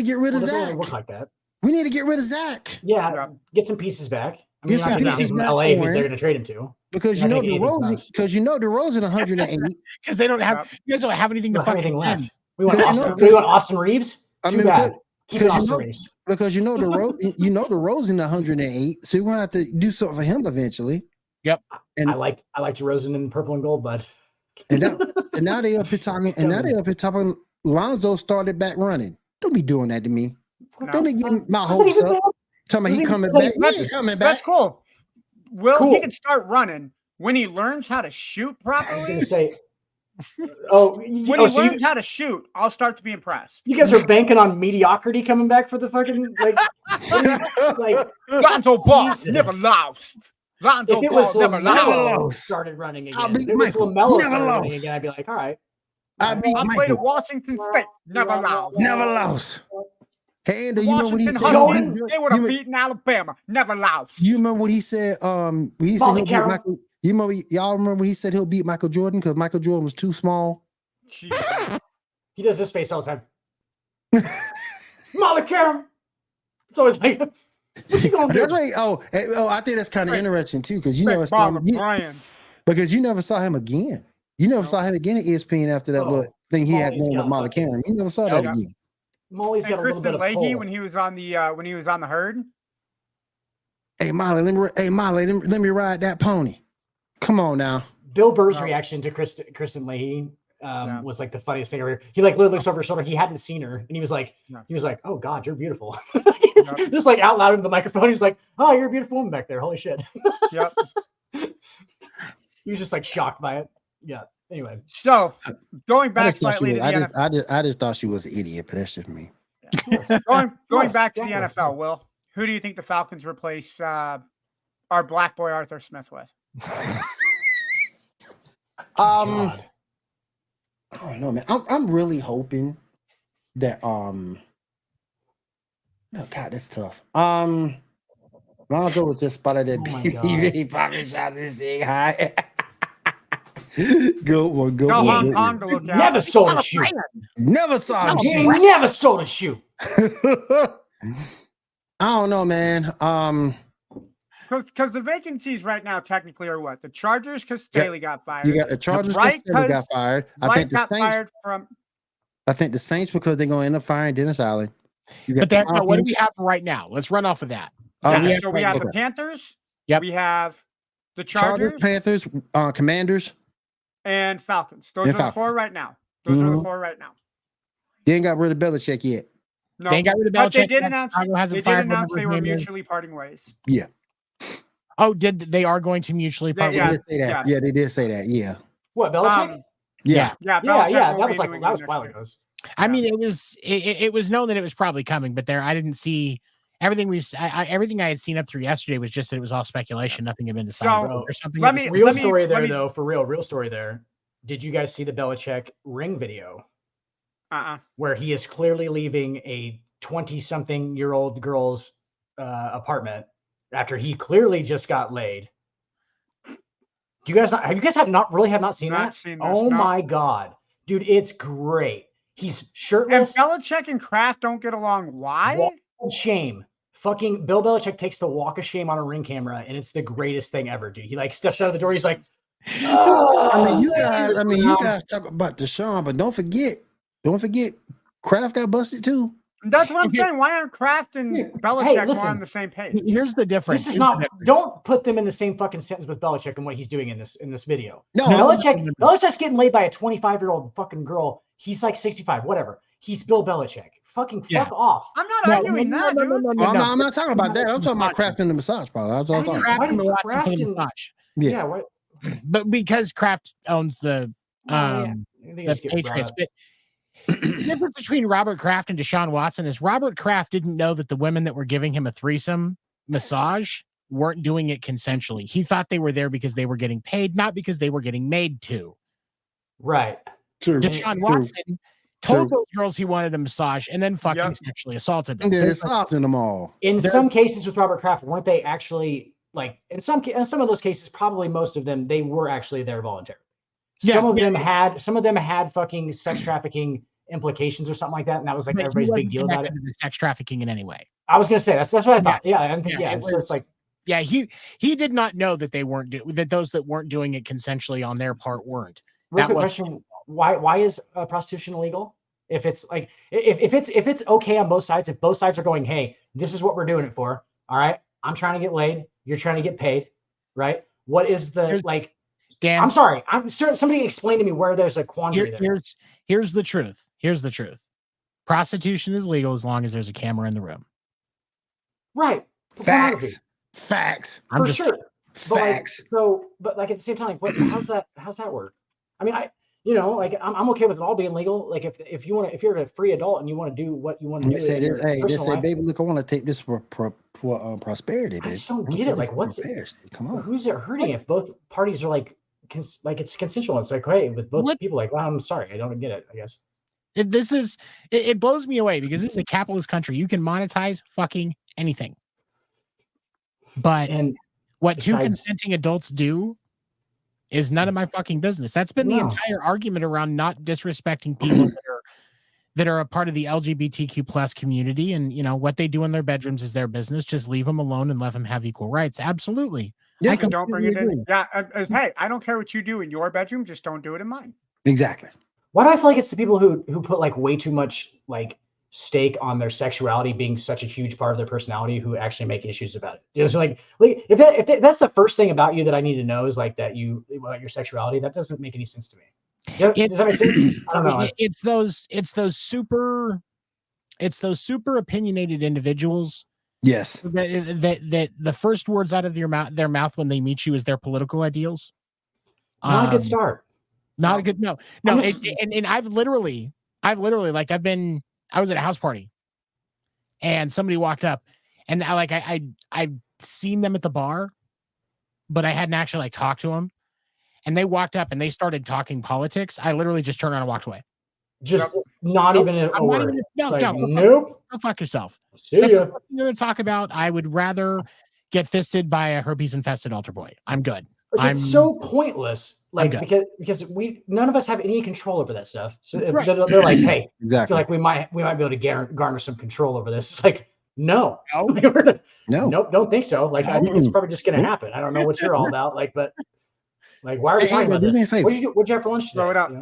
get rid Well, of it doesn't Zach. look like that. We need to get rid of Zach Yeah, Yeah. get some pieces back. I Get mean, you're some not going to pieces from back LA for who's him. they're going to trade him to. because I you know think anything's DeRozan nuts. because you know DeRozan 108. Because they don't have, Yep. you guys don't have anything We to don't have fucking anything left. left. We want Because, Austin, we want Austin Reeves. I Too mean, bad. Keep because Austin you know- Reeves. Because you know DeRozan 108, so you're gonna have to do something for him eventually. And- I liked DeRozan in purple and gold, but And now they up here talking. Lonzo started back running. Don't be doing that to me. No. Don't be getting my Wasn't hopes he up. good? Talking about he coming Wasn't back. he- He ain't coming That's back. cool. Will Cool. he can start running when he learns how to shoot I was properly? going to say, oh, When you, he oh, so learns how to shoot, I'll start to be impressed. you guys are banking on mediocrity coming back for the fucking like Lonzo Ball Jesus. never lost. Lonzo if it was Ball never Never LaMelo lost. started running I'll again, beat if it was Michael. LaMelo Never started running lost. again, I'd be like, all right. I beat I played at Michael. Washington State. Never lost. Never lost. Hey, Andrew, you know what he Washington said? Jordan, Huskies, they would have beaten Alabama. Never lost. You remember what he said? He said Molly he'll beat Carroll. Michael. Y'all remember when he said he'll beat Michael Jordan because Michael Jordan was too small. Jeez. He does this face all the time. Molly Karam. It's always like, what you gonna do? That's why. I think that's kind of interesting too because you know Big it's Barbara Bryant. because you never saw him again. You never saw him again at ESPN after that Oh, little thing he had Molly's going got with Molly fucking- Cameron. You never saw that Yeah. again. Molly's And got a little bit Kristen of Leahy pull. when he was on the herd. Hey Molly, let me ride that pony. Come on now. Bill Burr's No. reaction to Kristen Leahy Yeah. was like the funniest thing ever. He like literally looks over his shoulder. He hadn't seen her, and he was like, No. "Oh God, you're beautiful." Yeah. Just like out loud into the microphone. He's like, "Oh, you're a beautiful woman back there. Holy shit." Yep. He was just like shocked by it. Yeah. Anyway, So going I back just, thought she slightly was, to the NFL. I just thought she was an idiot, but that's just me. Going course, back to the definitely. NFL, Will, who do you think the Falcons replace our black boy Arthur Smith with? God. I don't know, man. I'm really hoping that no, God, that's tough. Lonzo was just spotted that Oh my baby. God. He probably shot this thing high. Good one. Good No one. Hong good Kong one. to look Never at. sold a shoe. Never saw him He shoot. never sold a shoe. I don't know, man. Because the vacancies right now technically are what? The Chargers because Yeah, Staley got fired. You got the Chargers Right, because got 'cause fired. I Wright think the got Saints. fired from. I think the Saints because they're going to end up firing Dennis Allen. You But the there, no, what do we Falcons. have right now? Let's run off of that. Yeah, Okay. so we have the Okay. Panthers. Yep. We have the Chargers, Chargers Panthers, Commanders. and Falcons. Those And are the Falcons. four right now. Those are the Mhm. four right now. They ain't got rid of Belichick yet. No, They ain't got rid of but they Belichick did yet. announce. Chicago hasn't They did fired announce whatever they his were name is. mutually parting ways. Oh, they are going to mutually part They- They ways? did say that. yeah. Yeah, they did say that. Yeah. What, Belichick? Yeah. Yeah, yeah, Belichick yeah. won't That be was like in New that was a England while next ago. I mean, it was known that it was probably coming, but I didn't see everything everything I had seen up through yesterday was just that it was all speculation. Nothing had been decided So, or something. let It was- me- Real story there, let me- though. For real story there. Did you guys see the Belichick ring video where he is clearly leaving a 20-something-year-old girl's apartment after he clearly just got laid? Do you guys not? Have you guys have not seen Not that? seen this, Oh no. my god, dude, it's great. He's And shirtless. Belichick and Kraft don't get along. Why? Walk of shame. Fucking Bill Belichick takes the walk of shame on a ring camera, and it's the greatest thing ever, dude. He like steps out of the door. He's like, I mean, you guys talk about Deshaun, but don't forget, Kraft got busted too. That's what I'm Okay. saying. Why aren't Kraft and Hey, Belichick listen. more on the same page? Here's the difference. This is Here's not. the difference. Don't put them in the same fucking sentence with Belichick and what he's doing in this video. No, Belichick's getting laid by a 25-year-old fucking girl. He's like 65, whatever. He's Bill Belichick. Fucking Yeah. fuck off. I'm not arguing that, dude. I'm not talking about that. I'm talking about Kraft and the massage parlor. That's all I'm talking about. Kraft Why and did Watson Kraft for the and- massage. Yeah. What? But because Kraft owns the I think the it's getting brought Patriots. up. But the difference between Robert Kraft and Deshaun Watson is Robert Kraft didn't know that the women that were giving him a threesome massage weren't doing it consensually. He thought they were there because they were getting paid, not because they were getting made to. Right. True. Deshaun True. Watson told True. those girls he wanted a massage and then fucking Yep. sexually assaulted them. And then There's it's softened them all. In There- some cases with Robert Kraft, weren't they actually like in some of those cases, probably most of them, they were actually there voluntarily. Yeah, Some of yeah, them had fucking sex trafficking implications or something like that, and that was like but he everybody's big wasn't deal about it. connected to the sex trafficking in any way. I was gonna say that's what I thought. Yeah, I think Yeah, yeah. it So was- it's like Yeah, he did not know that they weren't that those that weren't doing it consensually on their part weren't. real That quick was- question: Why is prostitution illegal? If it's like if it's okay on both sides, if both sides are going, hey, this is what we're doing it for. All right, I'm trying to get laid. You're trying to get paid. Right? What is the Here's- like? Dan, I'm sorry. I'm sure somebody explain to me where there's a quandary there. here's the truth. Here's the truth. Prostitution is legal as long as there's a camera in the room. Right. Pornography, Facts. I'm for just sure. But like, Facts. but like at the same time, like, how's that work? I mean, like I'm okay with it all being legal. Like if you're a free adult and you want to do what you want to They do, say in your this, hey, they personal say, life, baby, look, I want to take this for prosperity, I baby. just don't I'm gonna get take it. Like, for what's it? prosperity. Come on. Who's it hurting if both parties are like it's consensual? It's like, hey, with both What- people, like, well, I'm sorry, I don't get it. I guess. It blows me away because this is a capitalist country. You can monetize fucking anything. But And what two besides- consenting adults do is none of my fucking business. That's been the No. entire argument around not disrespecting people that are a part of the LGBTQ plus community. And what they do in their bedrooms is their business. Just leave them alone and let them have equal rights. Absolutely. Yeah, I And don't bring it completely in. agree. Yeah. Hey, I don't care what you do in your bedroom. Just don't do it in mine. exactly. why do I feel like it's the people who put like way too much like stake on their sexuality being such a huge part of their personality who actually make issues about it? So like if that's the first thing about you that I need to know is like that about your sexuality, that doesn't make any sense to me. Yeah, does that make sense? I don't know. It's those super opinionated individuals Yes. that the first words out of their mouth when they meet you is their political ideals. Not a good Um, start. Not a good no. I'm just- And I've literally like I was at a house party and somebody walked up and I've seen them at the bar, but I hadn't actually like talked to them. And they walked up and they started talking politics. I literally just turned around and walked away. Just not Nope, even a I'm not word. even, no, Like, don't, nope. go fuck yourself. See That's ya. what you're going to talk about. I would rather get fisted by a herpes infested altar boy. I'm good. Like, it's so pointless. Like, because none of us have any control over that stuff. So if they're like, hey, I feel like we might be able to garner some control over this. It's like, no. Nope, don't think so. Like, I think it's probably just going to happen. I don't know what you're all about. Like, but like, why are we talking about this? What'd you have for lunch today? Throw it out.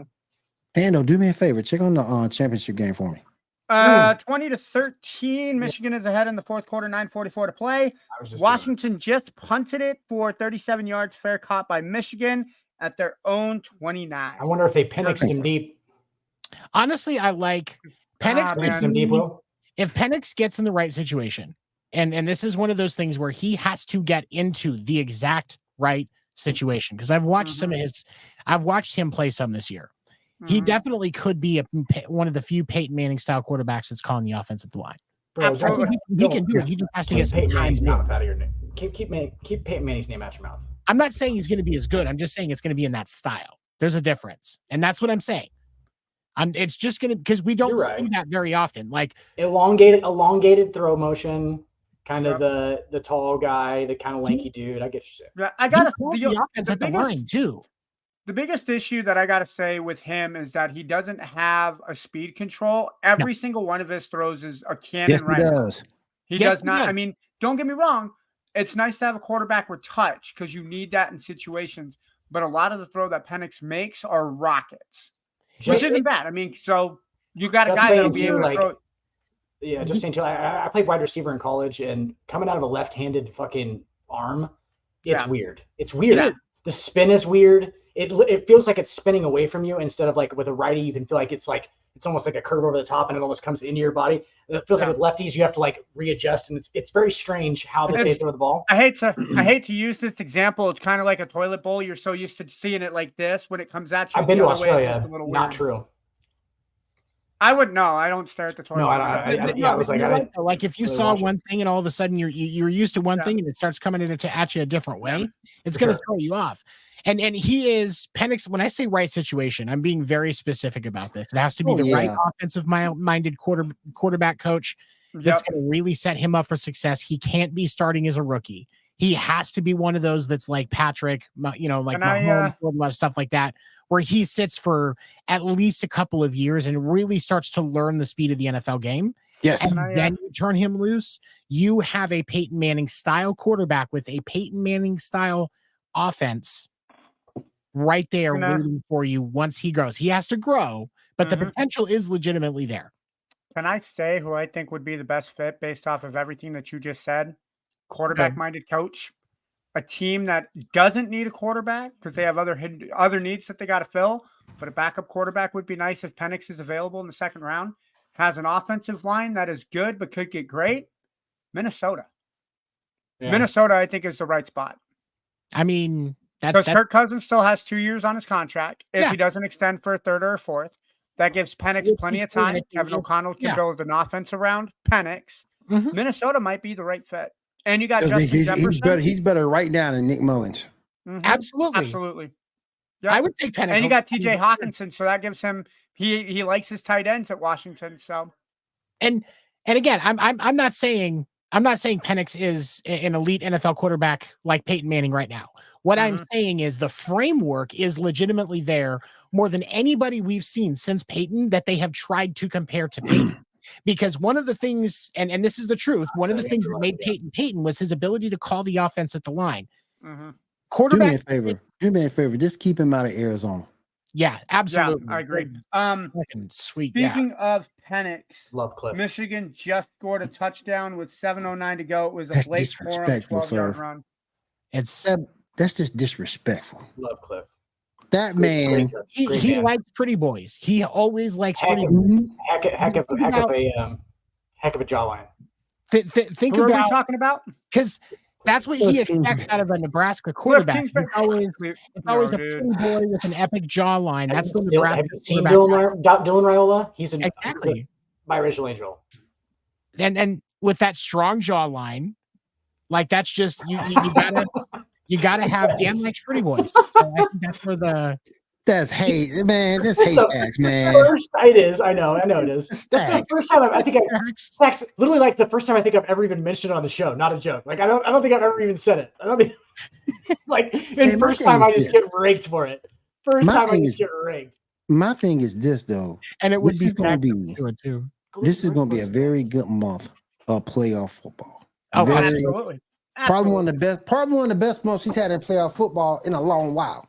Ando, do me a favor. Check on the championship game for me. 20-13. Michigan is ahead in the fourth quarter, 9:44 to play. Washington just punted it for 37 yards, fair caught by Michigan at their own 29. I wonder if they Penixed him deep. Honestly, I like Penix him deep. If Penix gets in the right situation, and this is one of those things where he has to get into the exact right situation, because I've watched I've watched him play some this year. He definitely could be one of the few Peyton Manning style quarterbacks that's calling the offense at the line. Bro, he can do it. He just has to get some Peyton time Manning's mouth out of your name. Keep Peyton Manning's name out your mouth. I'm not saying he's going to be as good. I'm just saying it's going to be in that style. There's a difference, and that's what I'm saying. It's just going to, because we don't see that very often. Like elongated throw motion. Kind of the tall guy, the kind of lanky dude. I get you. Yeah, I got the offense at the line too. The biggest issue that I got to say with him is that he doesn't have a speed control. Every single one of his throws is a cannon. Yes, he does. He does not. I mean, don't get me wrong. It's nice to have a quarterback with touch because you need that in situations. But a lot of the throw that Penix makes are rockets, which isn't bad. I mean, so you got a guy that'll be able to throw. Yeah, just saying too. I played wide receiver in college, and coming out of a left-handed fucking arm, it's weird. It's weird. The spin is weird. It feels like it's spinning away from you instead of like with a righty. You can feel like it's almost like a curve over the top, and it almost comes into your body. It feels like with lefties you have to like readjust, and it's very strange how they throw the ball. I hate to use this example. It's kind of like a toilet bowl. You're so used to seeing it like this when it comes at you. I've been to Australia. Not true. I would know. I don't stare at the toilet. No, I was like if you really saw one thing and all of a sudden you're used to one thing and it starts coming at you a different way, it's going to throw you off. And he is Penix. When I say right situation, I'm being very specific about this. It has to be the right offensive minded quarterback coach that's going to really set him up for success. He can't be starting as a rookie. He has to be one of those that's like Patrick, like Mahomes, stuff like that, where he sits for at least a couple of years and really starts to learn the speed of the NFL game. Yes. And then you turn him loose. You have a Peyton Manning style quarterback with a Peyton Manning style offense right there waiting for you once he grows. He has to grow, but the potential is legitimately there. Can I say who I think would be the best fit based off of everything that you just said? Quarterback-minded coach. A team that doesn't need a quarterback because they have other needs that they got to fill, but a backup quarterback would be nice if Penix is available in the second round. Has an offensive line that is good but could get great. Minnesota. Yeah. Minnesota, I think, is the right spot. I mean, because Kirk Cousins still has 2 years on his contract. If he doesn't extend for a third or a fourth, that gives Penix plenty of time. Kevin O'Connell can build an offense around Penix. Minnesota might be the right fit. And you got Justin Jefferson. He's better right now than Nick Mullins. Absolutely. Yeah. I would take Penix. And you got TJ Hawkinson, so that gives him he likes his tight ends at Washington. So and again, I'm not saying Penix is an elite NFL quarterback like Peyton Manning right now. What I'm saying is the framework is legitimately there more than anybody we've seen since Peyton that they have tried to compare to Peyton. Because one of the things, and this is the truth, one of the things that made Peyton was his ability to call the offense at the line. Quarterback, do me a favor. Just keep him out of Arizona. Yeah, absolutely. Yeah, I agree. Sweet. Speaking of Penix, love Cliff. Michigan just scored a touchdown with 7:09 to go. It was a Blake Corum 12-yard run. That's just disrespectful. Love Cliff. That man, he likes pretty boys. He always likes pretty boys. Heck of a jawline. Think Who about are we talking about? Because that's what he expects out of a Nebraska quarterback. It's always a pretty boy with an epic jawline. That's the Nebraska quarterback. Dylan Raiola, he's exactly my original angel. And with that strong jawline, like that's just you gotta have Dan likes pretty boys. So I think that's where That's hate, man. That's haystacks, man. It is. I know it is. That's the first time I think Stacks. Literally, like the first time I think I've ever even mentioned it on the show. Not a joke. Like I don't think I've ever even said it. I don't think. Like, and first time I just get raked for it. First time I just get raked. My thing is this though, and it would be going to be. Too. This is going to be a very good month of playoff football. Oh, absolutely. Probably one of the best months he's had in playoff football in a long while.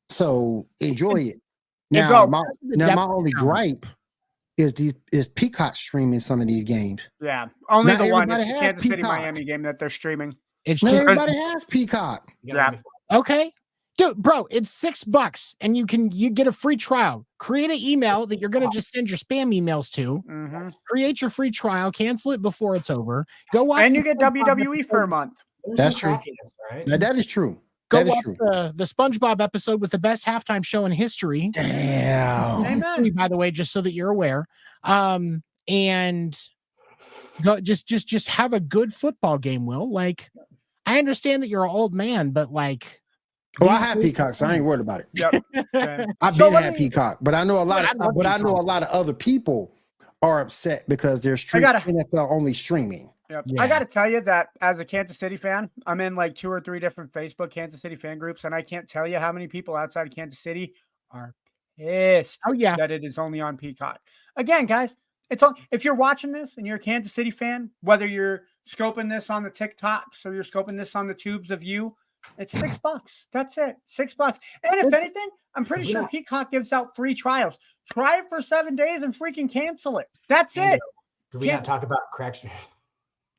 So enjoy it. Now, my only gripe is Peacock streaming some of these games. Yeah, only the one Kansas City Miami game that they're streaming. It's not just everybody has Peacock. Yeah. Okay. Dude, bro, it's $6 and you get a free trial. Create an email that you're gonna just send your spam emails to. Mm-hmm. Create your free trial, cancel it before it's over. Go watch, and you get WWE for a month. That's true. Right? Now, that is true. Go watch the SpongeBob episode with the best halftime show in history. Damn. Amen. By the way, just so that you're aware. And go just have a good football game, Will. Like, I understand that you're an old man, but like, I have Peacock, so I ain't worried about it. Yep. I've been had Peacock, but I know a lot of other people are upset because they're NFL only streaming. Yep. Yeah. I got to tell you that as a Kansas City fan, I'm in like 2 or 3 different Facebook Kansas City fan groups, and I can't tell you how many people outside of Kansas City are pissed that it is only on Peacock. Again, guys, if you're watching this and you're a Kansas City fan, whether you're scoping this on the TikToks or you're scoping this on the tubes of you, it's $6. That's it. $6. And if anything, I'm pretty sure Peacock gives out free trials. Try it for 7 days and freaking cancel it. That's it. Did we not talk about cracks?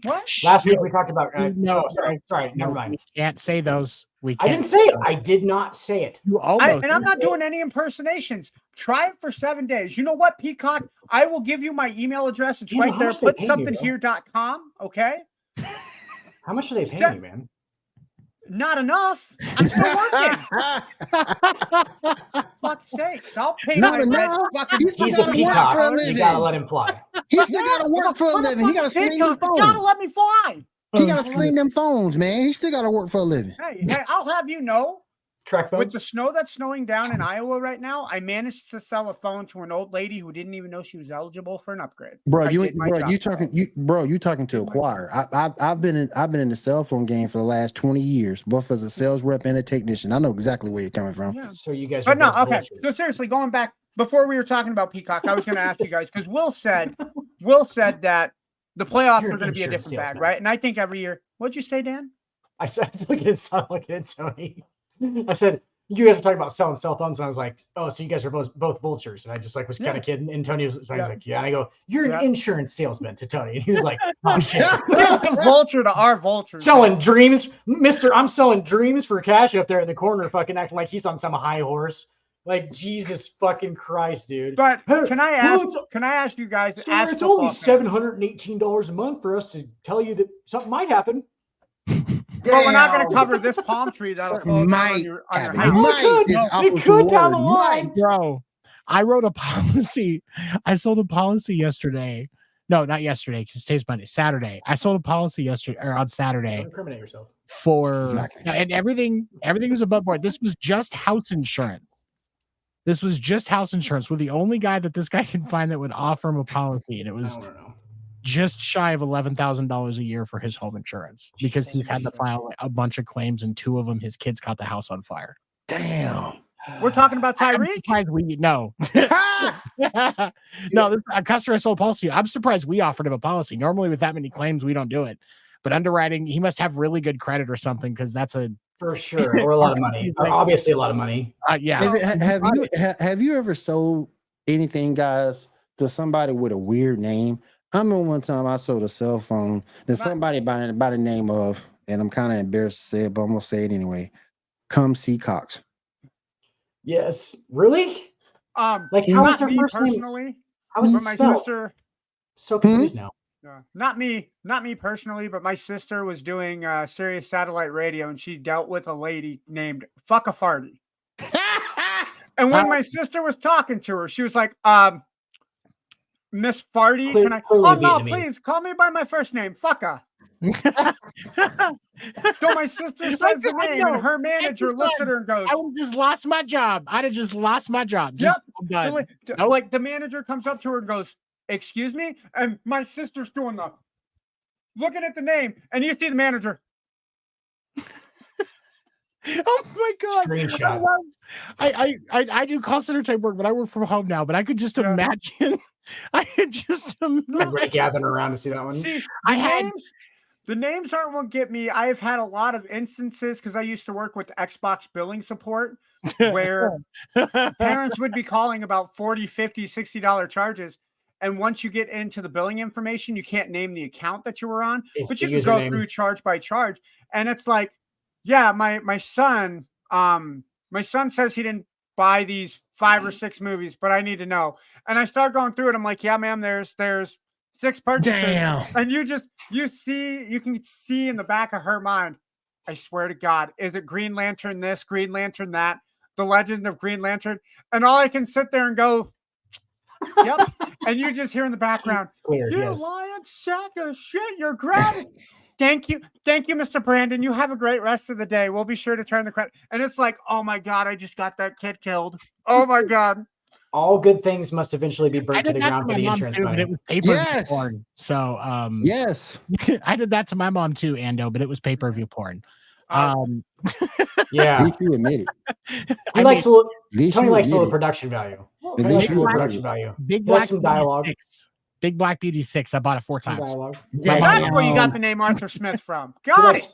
What? Last week we talked about. No, sorry, never mind. We can't say those. I didn't say it. I did not say it. And I'm not doing any impersonations. Try it for 7 days. You know what, Peacock? I will give you my email address. It's right there. PutSomethingHere.com. Okay. How much do they pay you, man? Not enough. I'm still working. Fuck's sakes. I'll pay not enough. He's a peacock. You gotta let him fly. He still gotta work for a living. He gotta sling them phones. You gotta let me fly. He gotta sling them phones, man. He still gotta work for a living. Hey, I'll have you know. Track phones? With the snow that's snowing down in Iowa right now, I managed to sell a phone to an old lady who didn't even know she was eligible for an upgrade. You talking to a choir. I've been in the cell phone game for the last 20 years, both as a sales rep and a technician. I know exactly where you're coming from. Yeah. So you guys, but no, okay. So seriously, going back before we were talking about Peacock, I was going to ask you guys because Will said that the playoffs are going to be a different bag, right? And I think every year. What'd you say, Dan? I said, looking at Tony. I said, you guys were talking about selling cell phones, and I was like, oh, so you guys are both vultures. And I just like was kind of kidding. And Tony was like, yeah. And I go, you're an insurance salesman to Tony. And he was like, oh shit. Vulture to our vulture. Selling dreams, Mister. I'm selling dreams for cash up there in the corner, fucking acting like he's on some high horse. Like Jesus fucking Christ, dude. But can I ask you guys? Sir, it's only $718 a month for us to tell you that something might happen. But we're not going to cover this palm tree that'll fall on your house. It could down the line. Bro, I wrote a policy. I sold a policy yesterday. No, not yesterday, because today's Monday. Saturday. I sold a policy yesterday or on Saturday. Don't incriminate yourself. And everything was above board. This was just house insurance. We're the only guy that this guy can find that would offer him a policy, and it was just shy of $11,000 a year for his home insurance because he's had to file a bunch of claims, and 2 of them, his kids caught the house on fire. Damn. We're talking about Tyreek. No, this is a customer sold policy. I'm surprised we offered him a policy. Normally, with that many claims, we don't do it. But underwriting, he must have really good credit or something because that's for sure, or a lot of money. Obviously, a lot of money. Yeah. Have you ever sold anything, guys, to somebody with a weird name? I remember one time I sold a cell phone to somebody by the name of, and I'm kind of embarrassed to say it, but I'm gonna say it anyway. Come see Cox. Yes, really? Like how was their first name? How was my sister? So confused now. Not me personally, but my sister was doing Sirius satellite radio, and she dealt with a lady named Fuckafarty. And when my sister was talking to her, she was like, Miss Farty, can I? Oh no, please call me by my first name, Fucka. So my sister says the name, and her manager looks at her and goes, I would have just lost my job. I'd have just lost my job. Yep. Just I'm done. Nope. Like the manager comes up to her and goes, "Excuse me," and my sister's doing the looking at the name, and you see the manager. Oh my god! Screenshot. I do call center type work, but I work from home now. But I could just imagine. I could just imagine. Everybody gathering around to see that one. See, I the names aren't what get me. I've had a lot of instances because I used to work with Xbox billing support where parents would be calling about $40, $50, $60 charges. And once you get into the billing information, you can't name the account that you were on, but you can go through charge by charge. And it's like, yeah, my son says he didn't buy these 5 or 6 movies, but I need to know. And I start going through it. I'm like, yeah, ma'am, there's 6 purchases. Damn. And you can see in the back of her mind, I swear to God, is it Green Lantern this, Green Lantern that, The Legend of Green Lantern? And all I can sit there and go, yep. And you just hear in the background, you lying sack of shit, you're grabbing. Thank you, Mr. Brandon. You have a great rest of the day. We'll be sure to turn the credit. And it's like, oh my God, I just got that kid killed. Oh my God. All good things must eventually be burnt to the ground for the insurance money. But it was pay-per-view porn. So yes, I did that to my mom too, Ando, but it was pay-per-view porn. Yeah, at least you admit it. Tony likes a little production value. Big Black some dialogue. Big Black Beauty 6. I bought it 4 times. That's where you got the name Arthur Smith from. Got it.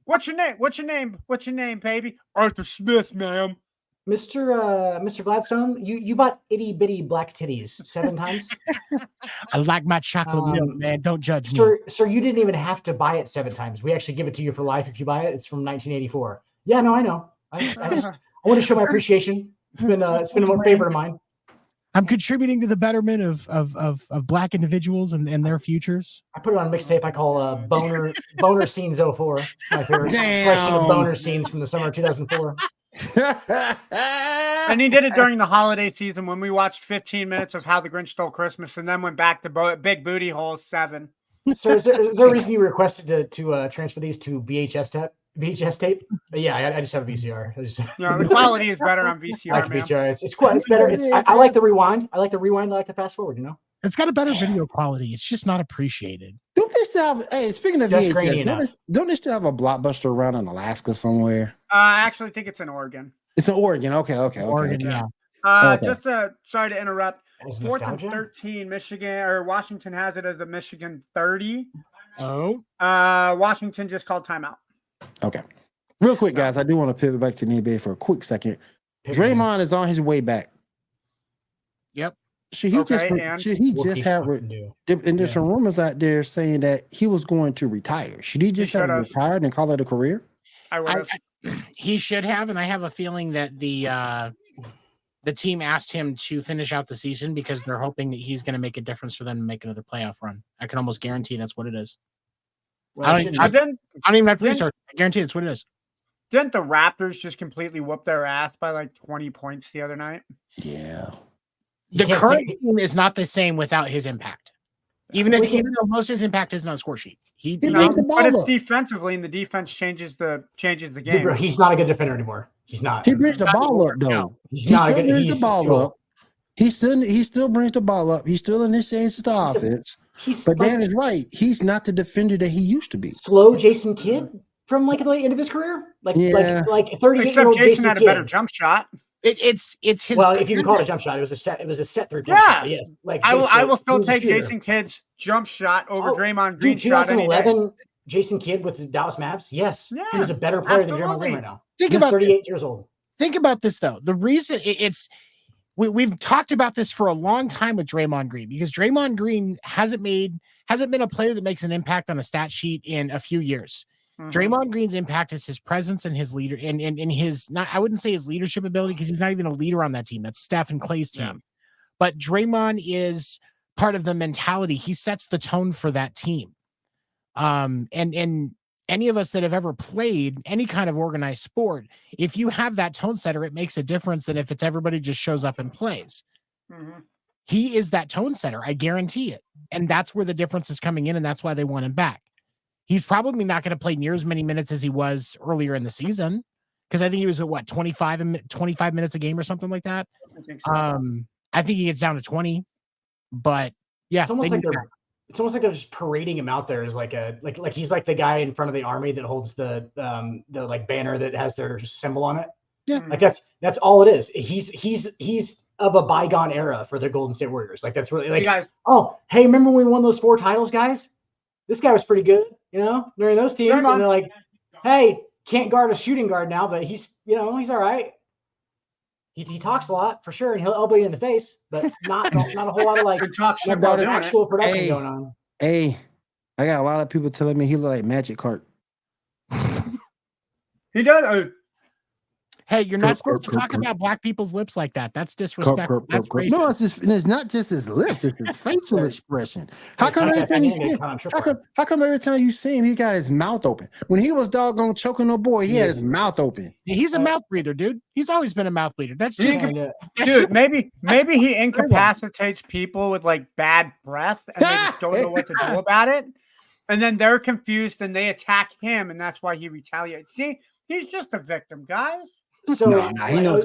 What's your name, baby? Arthur Smith, ma'am. Mr. Gladstone, you bought itty bitty black titties 7 times. I like my chocolate milk, man. Don't judge me. Sir, you didn't even have to buy it 7 times. We actually give it to you for life if you buy it. It's from 1984. Yeah, no, I know. I want to show my appreciation. It's been a favorite of mine. I'm contributing to the betterment of Black individuals and their futures. I put it on a mixtape I call Boner Scenes 04. My favorite collection of boner scenes from the summer of 2004. And he did it during the holiday season when we watched 15 minutes of How the Grinch Stole Christmas and then went back to Big Booty Hole 7. So is there a reason you requested to transfer these to VHS tape? But yeah, I just have a VCR. The quality is better on VCR. VCR. It's better. I like the rewind. I like the rewind. I like the fast forward. You know, it's got a better video quality. It's just not appreciated. Don't they still have? Hey, speaking of VHS, don't they still have a Blockbuster around in Alaska somewhere? I actually think it's in Oregon. It's in Oregon. Okay. Oregon, yeah. Just sorry to interrupt. 4th and 13, Michigan or Washington has it as a Michigan 30. Oh. Washington just called timeout. Okay. Real quick, guys, I do want to pivot back to the NBA for a quick second. Draymond is on his way back. Yep. Should he just have and there's some rumors out there saying that he was going to retire. Should he just have retired and call it a career? He should have, and I have a feeling that the team asked him to finish out the season because they're hoping that he's going to make a difference for them to make another playoff run. I can almost guarantee that's what it is. Well, I don't even have to research. I guarantee that's what it is. Didn't the Raptors just completely whoop their ass by like 20 points the other night? Yeah. The current team is not the same without his impact. Even though most of his impact isn't on score sheet. But it's defensively, and the defense changes the game. Dude, bro, he's not a good defender anymore. He's not. He brings the ball up, though. No, he still brings the ball up. He still brings the ball up. He still initiates the offense. But Dan is right. He's not the defender that he used to be. Slow Jason Kidd from like at the end of his career, like 38-year-old Jason had a better jump shot. It's his. Well, if you can call it a jump shot, it was a set 3-point shot. Yes, like I will still take Jason Kidd's jump shot over Draymond Green's shot. 2011 Jason Kidd with the Dallas Mavs. Yes, he was a better player than Draymond Green right now. Think about 38 years old. Think about this though. The reason we've talked about this for a long time with Draymond Green because Draymond Green hasn't been a player that makes an impact on a stat sheet in a few years. Draymond Green's impact is his presence and his leader and his I wouldn't say his leadership ability because he's not even a leader on that team. That's Steph and Clay's team. Yeah. But Draymond is part of the mentality. He sets the tone for that team. And any of us that have ever played any kind of organized sport, if you have that tone setter, it makes a difference than if it's everybody just shows up and plays. he is that tone setter. I guarantee it. And that's where the difference is coming in, and that's why they want him back. He's probably not going to play near as many minutes as he was earlier in the season, because I think he was at what 25 minutes a game or something like that. I think so. I think he gets down to 20, but yeah, it's almost like they're just parading him out there as like he's like the guy in front of the army that holds the like banner that has their symbol on it. Yeah, like that's all it is. He's of a bygone era for the Golden State Warriors. Like that's really like, guys, oh, hey, remember when we won those 4 titles, guys? This guy was pretty good, during those teams. And they're like, hey, can't guard a shooting guard now, but he's all right. He talks a lot for sure, and he'll elbow you in the face, but not a whole lot of like actual production going on. Hey, I got a lot of people telling me he look like Magic Cart. He does. Hey, you're not supposed to talk about black people's lips like that. That's disrespectful. That's racist. No, it's not just his lips; it's his facial expression. How come every time you see him, how come every time you see him, he got his mouth open? When he was doggone choking no boy, he had his mouth open. He's a mouth breather, dude. He's always been a mouth breather. That's just dude. Maybe he incapacitates people with like bad breath, and they just don't know what to do about it. And then they're confused, and they attack him, and that's why he retaliates. See, he's just a victim, guys. So he knows.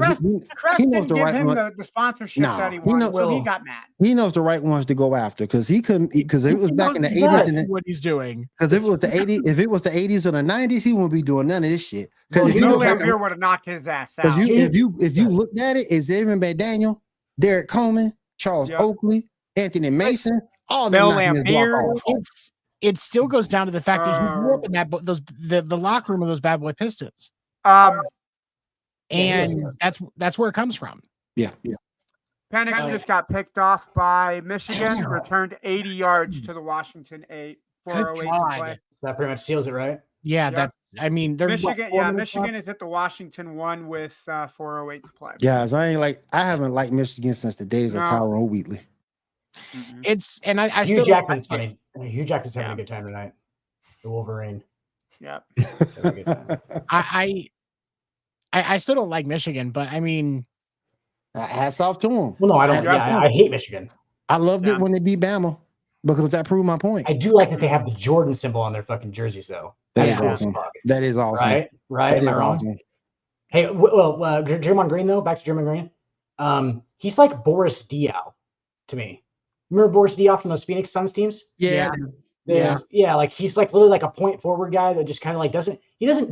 He knows the right one. The sponsorship that he wants, so he got mad. He knows the right ones to go after because he couldn't. Because it was back in the 80s. What he's doing? Because if it was the 80s, if it was the 80s or the 90s, he wouldn't be doing none of this shit. Because Laimbeer would have knocked his ass out. Because if you looked at it, it's Xavier McDaniel, Derek Coleman, Charles Oakley, Anthony Mason, all them Laimbeer. It still goes down to the fact that he grew up in the locker room of those bad boy Pistons. And that's where it comes from. Yeah. Penix just got picked off by Michigan, returned 80 yards to the Washington 8, 4:08 to play. That pretty much seals it, right? Yeah, Michigan is at the Washington 1 with 4:08 to play. Guys, I haven't liked Michigan since the days of Tyrone Wheatley. Mm-hmm. I Hugh Jackman's funny. Hugh Jackman's having a good time tonight. The Wolverine. Yep. I still don't like Michigan, but I mean, hats off to him. Well, no, I don't. I hate Michigan. I loved it when they beat Bama because that proved my point. I do like that they have the Jordan symbol on their fucking jerseys, though. That is awesome. That is awesome. Right. Am I wrong? Awesome. Hey, Draymond Green though. Back to Draymond Green. He's like Boris Diaw to me. Remember Boris Diaw from those Phoenix Suns teams? Yeah. Like he's like literally like a point forward guy that just kind of like doesn't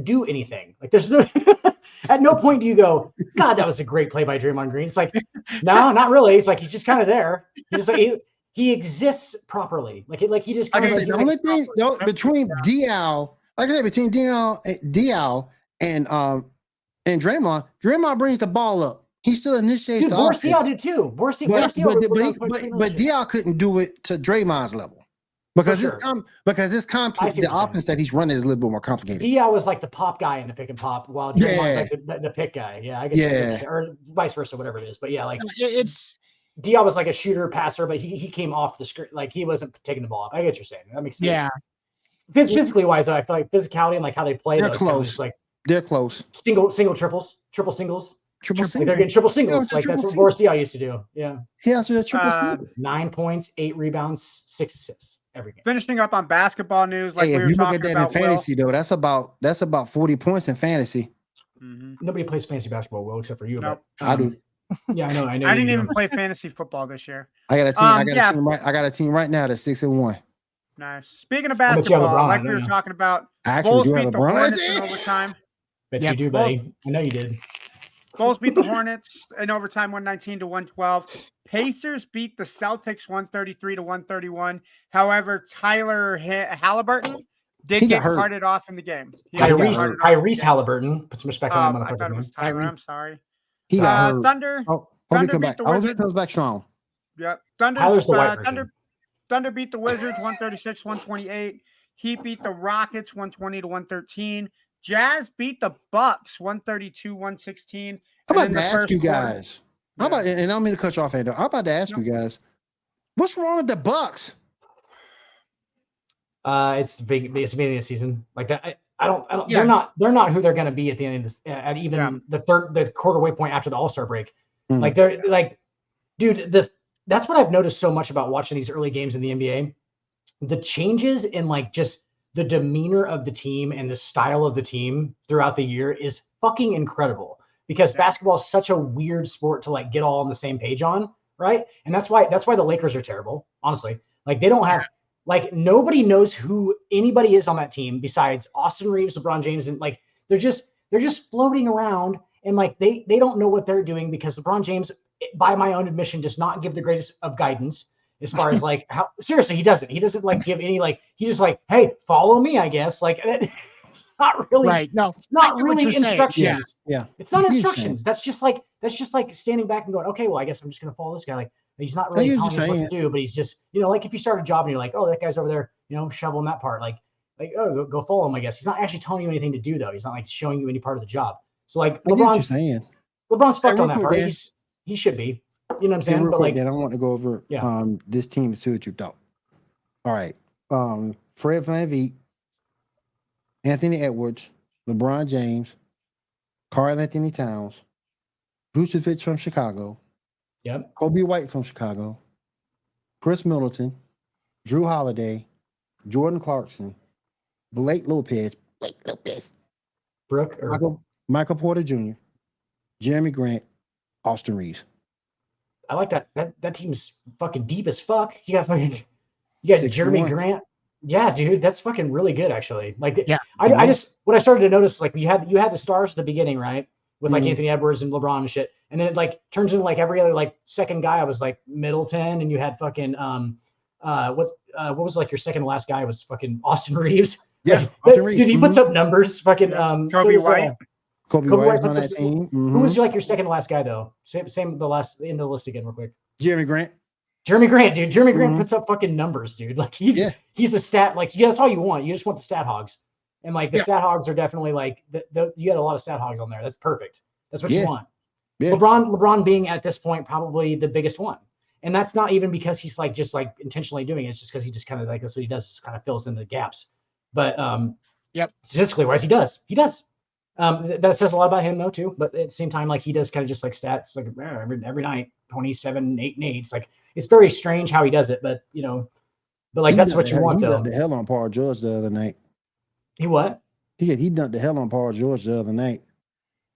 do anything. Like there's no at no point do you go, God, that was a great play by Draymond Green. It's like, no, not really. It's like he's just kind of there. He's just like he exists properly. Like he just kind of the only thing between Diaw, like I said, between Diaw and Draymond brings the ball up. He still initiates the offense. Boris Diaw did too. But Diaw couldn't do it to Draymond's level. Because it's complex. The offense that he's running is a little bit more complicated. Diaw was like the pop guy in the pick and pop, while Draymond like the pick guy. Yeah, I guess. Or vice versa, whatever it is. But yeah, like Diaw was like a shooter passer, but he came off the screen, like he wasn't taking the ball up. I get what you're saying. That makes sense. Yeah. Physically wise, I feel like physicality and like how they play. They're close. They're close. Single triples, triple singles. Like they're getting triple singles. Like that's what Boris Diaw used to do. Yeah. Yeah, so triple single. 9 points, 8 rebounds, 6 assists. Every game. Finishing up on basketball news, like if you look at that in fantasy, though, that's about 40 points in fantasy. Mm-hmm. Nobody plays fantasy basketball, Will, except for you. Nope. I do. Yeah, I know. I didn't even play fantasy football this year. I got a team. I got a team right now that's 6-1. Nice. Speaking of basketball, like we were talking about, I actually do have LeBron in overtime. Bet you do, buddy. I know you did. Bulls beat the Hornets in overtime, 119-112. Pacers beat the Celtics 133-131. However, Tyler Halliburton did get carted off in the game. Tyrese Halliburton. Put some respect on him. I thought it was Tyler. I'm sorry. He got hurt. Thunder. Thunder beat the Wizards. Comes back strong. Yep. Thunder beat the Wizards 136-128. Heat beat the Rockets 120-113. Jazz beat the Bucks 132-116. How about to ask you guys? How about, and I don't mean to cut you off, Andrew. I'm about to ask you guys, what's wrong with the Bucks? It's the beginning of the season. Like that, I don't. Yeah. They're not who they're going to be at the end of this. At even the quarter way point after the All-Star break. Mm-hmm. Like they're like, dude, that's what I've noticed so much about watching these early games in the NBA. The changes in like just the demeanor of the team and the style of the team throughout the year is fucking incredible, because basketball is such a weird sport to like get all on the same page on, right? And that's why the Lakers are terrible, honestly. Like they don't have like nobody knows who anybody is on that team besides Austin Reeves, LeBron James, and like they're just floating around, and like they don't know what they're doing, because LeBron James, by my own admission, does not give the greatest of guidance as far as like how seriously he doesn't like give any, like he just like, hey, follow me, I guess. Like it's not really right. No, it's not really instructions. Yeah. It's not instructions. That's just like standing back and going, okay, well, I guess I'm just gonna follow this guy. Like he's not really telling us what to do, but he's just, like if you start a job and you're like, oh, that guy's over there, shoveling that part, like oh, go follow him, I guess. He's not actually telling you anything to do though. He's not like showing you any part of the job. So like LeBron's fucked on that part. He should be. You know what I'm saying? But like, I want to go over this team and see what you thought. All right. Fred VanVleet, Anthony Edwards, LeBron James, Karl-Anthony Towns, Vucevic from Chicago. Yep. Kobe White from Chicago, Chris Middleton, Drew Holiday, Jordan Clarkson, Blake Lopez, Michael Porter Jr., Jeremy Grant, Austin Reeves. I like that. That team's fucking deep as fuck. You got Jeremy Grant. Yeah, dude, that's fucking really good, actually. Like, I just what I started to notice, like you had the stars at the beginning, right, with like Anthony Edwards and LeBron and shit, and then it like turns into like every other like second guy. I was like Middleton, and you had fucking what was like your second to last guy was fucking Austin Reeves. Yeah, Austin Reeves. Dude, he puts up numbers. Fucking Kobe White. Kobe White on that team. Who was your second to last guy though? Same the last in the list again, real quick. Jeremy Grant, dude. Jeremy Grant puts up fucking numbers, dude. Like he's a stat. Like that's all you want. You just want the stat hogs, and like the stat hogs are definitely like you got a lot of stat hogs on there. That's perfect. That's what you want. Yeah. LeBron being at this point probably the biggest one, and that's not even because he's like just like intentionally doing it. It's just because he just kind of like that's what he does. Just kind of fills in the gaps. But statistically wise, he does. That says a lot about him though too. But at the same time, like he does kind of just like stats like every night, 27, 8, and 8. It's like it's very strange how he does it, but like that's what you want though. He dunked the hell on Paul George the other night. He what? He dunked the hell on Paul George the other night.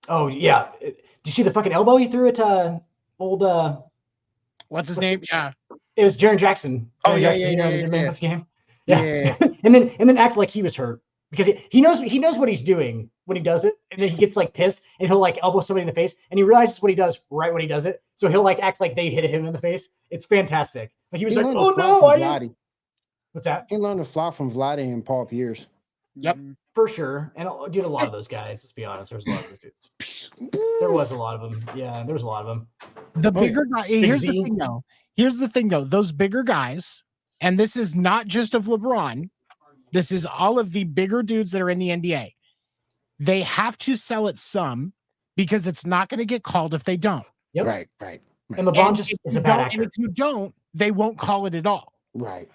Oh yeah. Did you see the fucking elbow he threw at old what's his name? Yeah. It was Jaren Jackson. Oh yeah. This game. Yeah. and then act like he was hurt. Because he knows what he's doing when he does it, and then he gets like pissed and he'll like elbow somebody in the face, and he realizes what he does right when he does it. So he'll like act like they hit him in the face. It's fantastic. Like he was like, "Oh no!" What's that? He learned to fly from Vlade and Paul Pierce. Yep, for sure. And dude, a lot of those guys. Let's be honest, there's a lot of those dudes. There was a lot of them. Yeah, there was a lot of them. The bigger guy. Here's the thing though. Those bigger guys, and this is not just of LeBron. This is all of the bigger dudes that are in the NBA. They have to sell it some because it's not going to get called if they don't. Yep. Right. And LeBron just is a bad actor. And if you don't, they won't call it at all. Right.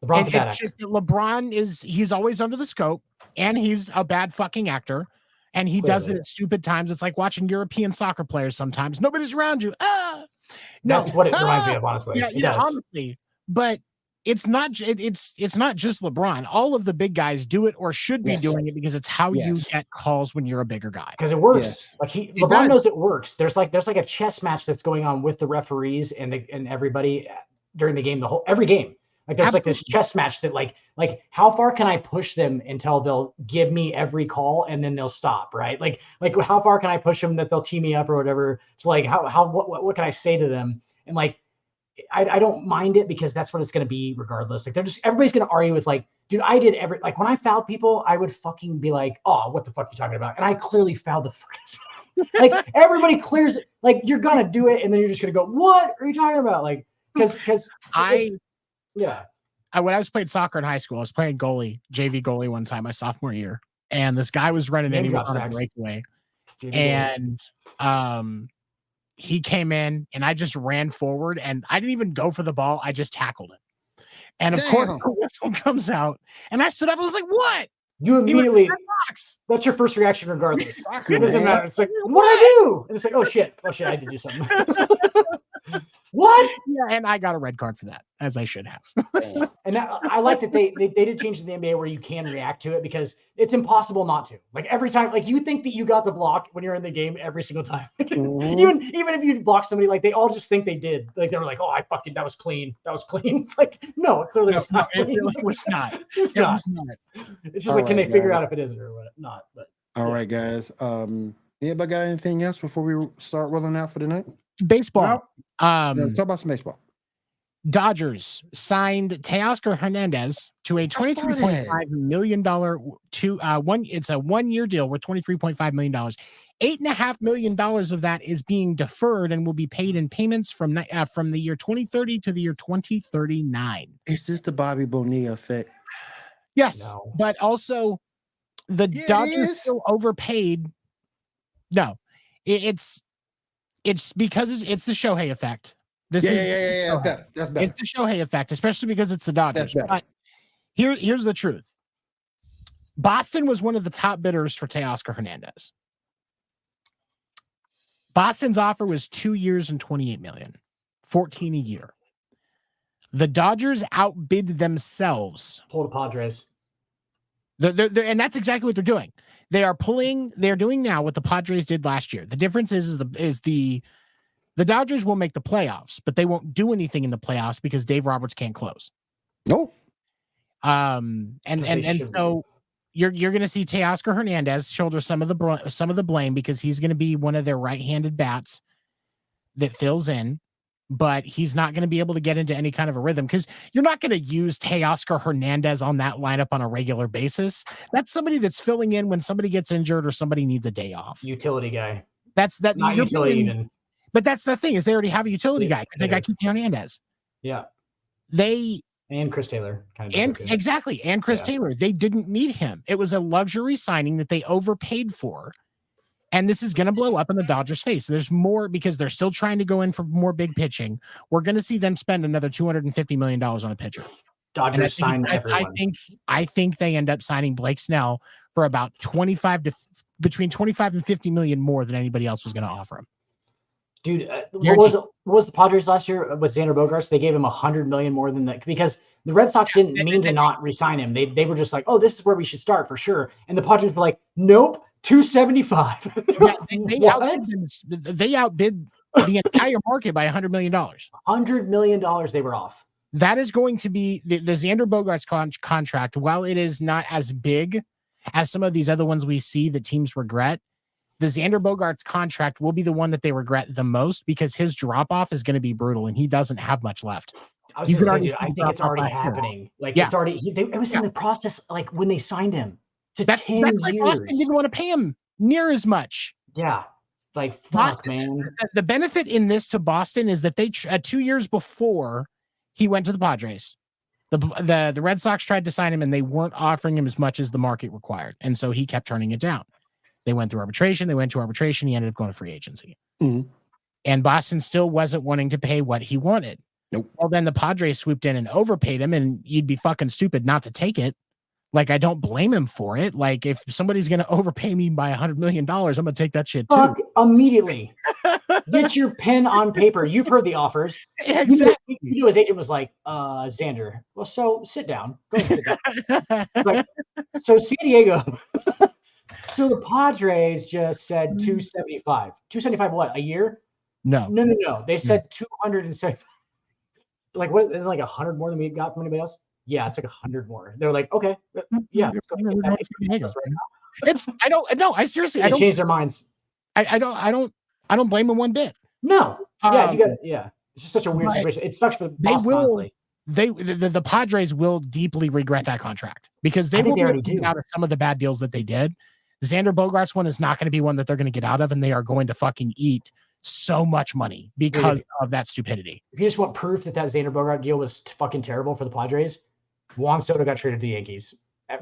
LeBron's a bad actor. It's just that LeBron he's always under the scope, and he's a bad fucking actor, and he does it at stupid times. It's like watching European soccer players sometimes. Nobody's around you. No. That's what it reminds me of, honestly. Yeah, honestly. But it's not just LeBron. All of the big guys do it or should be doing it because it's how you get calls when you're a bigger guy. Because it works. Like LeBron knows it works. There's like a chess match that's going on with the referees and everybody during the game, every game. Like there's like this chess match that like how far can I push them until they'll give me every call and then they'll stop, right? Like how far can I push them that they'll tee me up or whatever? So like what can I say to them? And like I don't mind it because that's what it's going to be regardless. Like everybody's going to argue with like, dude, I did like when I fouled people, I would fucking be like, oh, what the fuck are you talking about? And I clearly fouled the fuck. Like everybody clears it. Like you're going to do it. And then you're just going to go, what are you talking about? Like, cause when I was playing soccer in high school, I was playing JV goalie one time, my sophomore year. And this guy was running in, he was on a breakaway. And, he came in and I just ran forward and I didn't even go for the ball. I just tackled him. And of course the whistle comes out and I stood up. I was like, what? You immediately, that's your first reaction regardless. It doesn't matter. It's like, what did I do? And it's like, oh shit, I did do something. What? Yeah, and I got a red card for that, as I should have. And I like that they did change in the NBA where you can react to it because it's impossible not to. Like every time, like you think that you got the block when you're in the game every single time. even if you block somebody, like they all just think they did. Like they were like, "Oh, that was clean. That was clean." It's like, no, it clearly was not. It really was not. It's It not. was not. It's just like, can they figure out if it is or what not? But all right, guys. Anybody got anything else before we start rolling out for the night? Baseball. Talk about some baseball. Dodgers signed Teoscar Hernandez to a $23.5 million it's a 1-year deal worth $23.5 million. $8.5 million of that is being deferred and will be paid in payments from the year 2030 to the year 2039. Is this the Bobby Bonilla effect? Yes, No. but also the Dodgers still overpaid. No, it's because it's the Shohei effect. That's better. That's better. It's the Shohei effect, especially because it's the Dodgers. But here's the truth. Boston was one of the top bidders for Teoscar Hernandez. Boston's offer was 2 years and $28 million, $14 a year. The Dodgers outbid themselves. pull the Padres. And that's exactly what they're doing. They're doing now what the Padres did last year. The difference is the Dodgers will make the playoffs, but they won't do anything in the playoffs because Dave Roberts can't close. Nope. And so you're going to see Teoscar Hernandez shoulder some of the blame because he's going to be one of their right-handed bats that fills in, but he's not going to be able to get into any kind of a rhythm because you're not going to use Teoscar Hernandez on that lineup on a regular basis. That's somebody that's filling in when somebody gets injured or somebody needs a day off. Utility guy. Not utility even. But that's the thing is they already have a utility guy because they got Keith Hernandez. Yeah. And Chris Taylor. Exactly. And Chris Taylor. They didn't need him. It was a luxury signing that they overpaid for. And this is going to blow up in the Dodgers' face. There's more because they're still trying to go in for more big pitching. We're going to see them spend another $250 million on a pitcher. Dodgers signed everyone. I think they end up signing Blake Snell for about between 25 and 50 million more than anybody else was going to offer him. Dude, what was the Padres last year with Xander Bogaerts? They gave him $100 million more than that because the Red Sox didn't mean to not re-sign him. They were just like, oh, this is where we should start for sure. And the Padres were like, nope, $275. They outbid the entire market by $100 million. $100 million they were off. That is going to be the Xander Bogaerts contract. While it is not as big as some of these other ones we see that teams regret, the Xander Bogaerts contract will be the one that they regret the most because his drop-off is going to be brutal and he doesn't have much left. I was going to say, dude, I think it's already happening. Like, it's already, it was in the process, like, when they signed him to 10 years. Boston didn't want to pay him near as much. Yeah. Like, fuck, Boston, man. The benefit in this to Boston is that they, 2 years before he went to the Padres, the Red Sox tried to sign him and they weren't offering him as much as the market required. And so he kept turning it down. They went through arbitration. He ended up going to free agency. Mm-hmm. And Boston still wasn't wanting to pay what he wanted. Nope. Well, then the Padres swooped in and overpaid him, and you'd be fucking stupid not to take it. Like, I don't blame him for it. Like, if somebody's going to overpay me by $100 million, I'm going to take that shit too. Fuck immediately. Get your pen on paper. You've heard the offers. Exactly. You know, his agent was like, Xander, well, so sit down. Go ahead and sit down. Like, so San Diego. So the Padres just said 275. 275 what? A year? No. They said 275. Like, what is it, like 100 more than we got from anybody else? Yeah, it's like 100 more. They're like, okay, yeah, let's go. I seriously, they changed their minds. I don't blame them one bit. No. Yeah, you got it. Yeah. It's just such a weird situation. It sucks for Boston, honestly. The Padres will deeply regret that contract because they will get out of some of the bad deals that they did. Xander Bogaerts one is not going to be one that they're going to get out of, and they are going to fucking eat so much money because of that stupidity. If you just want proof that Xander Bogaerts deal was fucking terrible for the Padres, Juan Soto got traded to the Yankees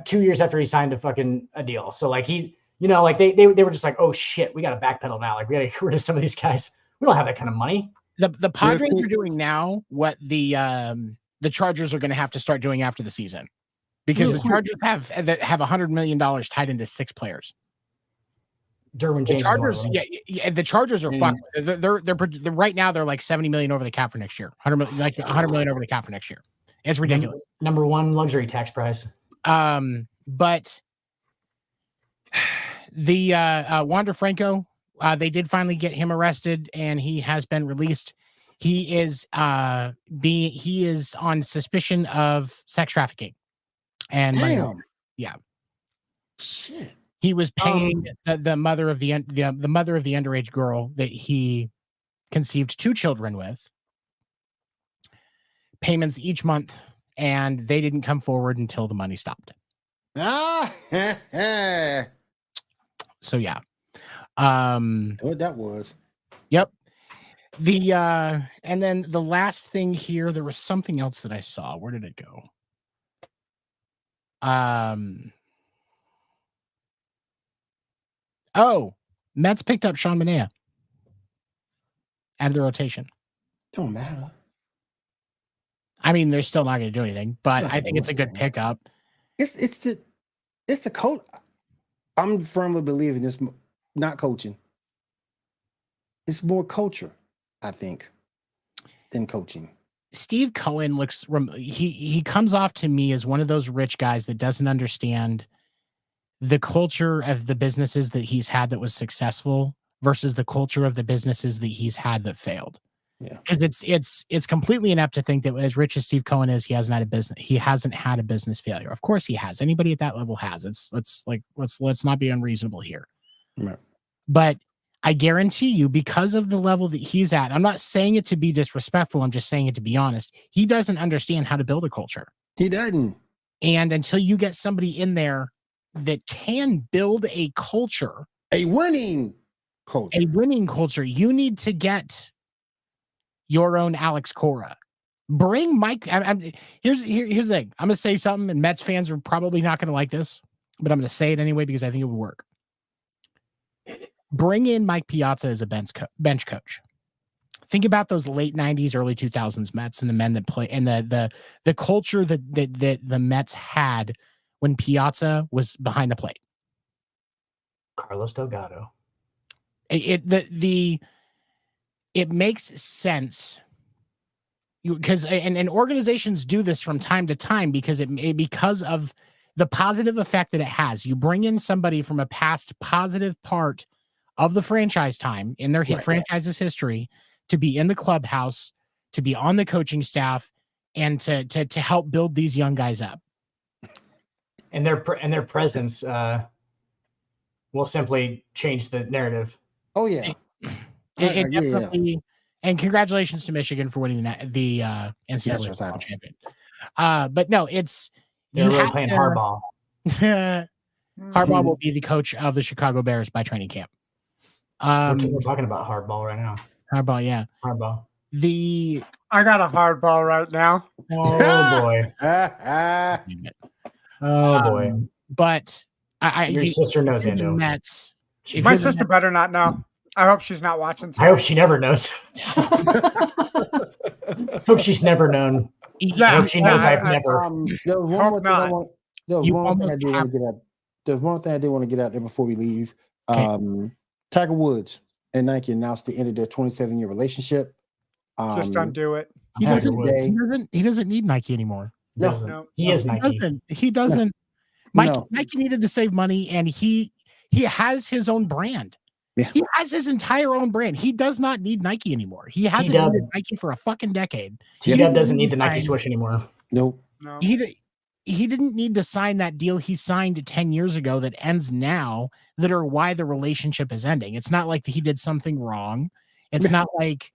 2 years after he signed a deal. So like they were just like, oh shit, we got to backpedal now. Like we got to get rid of some of these guys. We don't have that kind of money. The Padres are doing now what the Chargers are going to have to start doing after the season. Because the Chargers have $100 million tied into 6 players. Derwin The James. Chargers, yeah, the Chargers are fucked. They're right now they're like 70 million over the cap for next year. 100 million, like 100 million over the cap for next year. It's ridiculous. Number one luxury tax price. But the Wander Franco, they did finally get him arrested, and he has been released. He is on suspicion of sex trafficking. And Damn. Yeah. Shit. He was paying the mother of the mother of the underage girl that he conceived 2 children with payments each month, and they didn't come forward until the money stopped. Ah, so yeah. What that was. Yep. The and then the last thing here, there was something else that I saw. Where did it go? Oh, Mets picked up Sean Manaea out of the rotation. Don't matter. I mean, they're still not going to do anything, but I think it's a good pickup. It's the coach. I'm firmly believing this. Not coaching. It's more culture, I think, than coaching. Steve Cohen looks. He comes off to me as one of those rich guys that doesn't understand the culture of the businesses that he's had that was successful versus the culture of the businesses that he's had that failed. Yeah, because it's completely inept to think that as rich as Steve Cohen is, he hasn't had a business failure. Of course he has. Anybody at that level has. Let's not be unreasonable here. Right. But I guarantee you, because of the level that he's at, I'm not saying it to be disrespectful. I'm just saying it to be honest. He doesn't understand how to build a culture. He doesn't. And until you get somebody in there that can build a culture, a winning culture, you need to get your own Alex Cora. Bring Mike. Here's the thing. I'm gonna say something, and Mets fans are probably not gonna like this, but I'm gonna say it anyway because I think it would work. Bring in Mike Piazza as a bench coach. Think about those late 90s, early 2000s Mets and the men that play, and the culture that the Mets had when Piazza was behind the plate. Carlos Delgado. It makes sense because and organizations do this from time to time because because of the positive effect that it has. You bring in somebody from a past positive part of the franchise time in their franchise's history to be in the clubhouse, to be on the coaching staff, and to help build these young guys up. And their presence will simply change the narrative. Oh yeah. And congratulations to Michigan for winning the NCAA title champion. But no, they're really playing hardball. Harbaugh will be the coach of the Chicago Bears by training camp. We're talking about hardball right now. Hardball, yeah. Hardball. I got a hardball right now. Oh boy. Oh boy. But your sister knows, Ando. Mets. My sister better not know. I hope she's not watching. I hope she never knows. Hope she's never known. Yeah, I hope she knows I've never. There's one thing I do want to get out there before we leave. Okay. Tiger Woods and Nike announced the end of their 27-year relationship. Just undo it. He doesn't need Nike anymore. No. He is Nike. He doesn't. Nike needed to save money, and he has his own brand. Yeah. He has his entire own brand. He does not need Nike anymore. He hasn't needed Nike for a fucking decade. T-Dub doesn't need the Nike swoosh anymore. Nope. No. He didn't need to sign that deal he signed 10 years ago that ends now, that are why the relationship is ending. It's not like he did something wrong. It's not like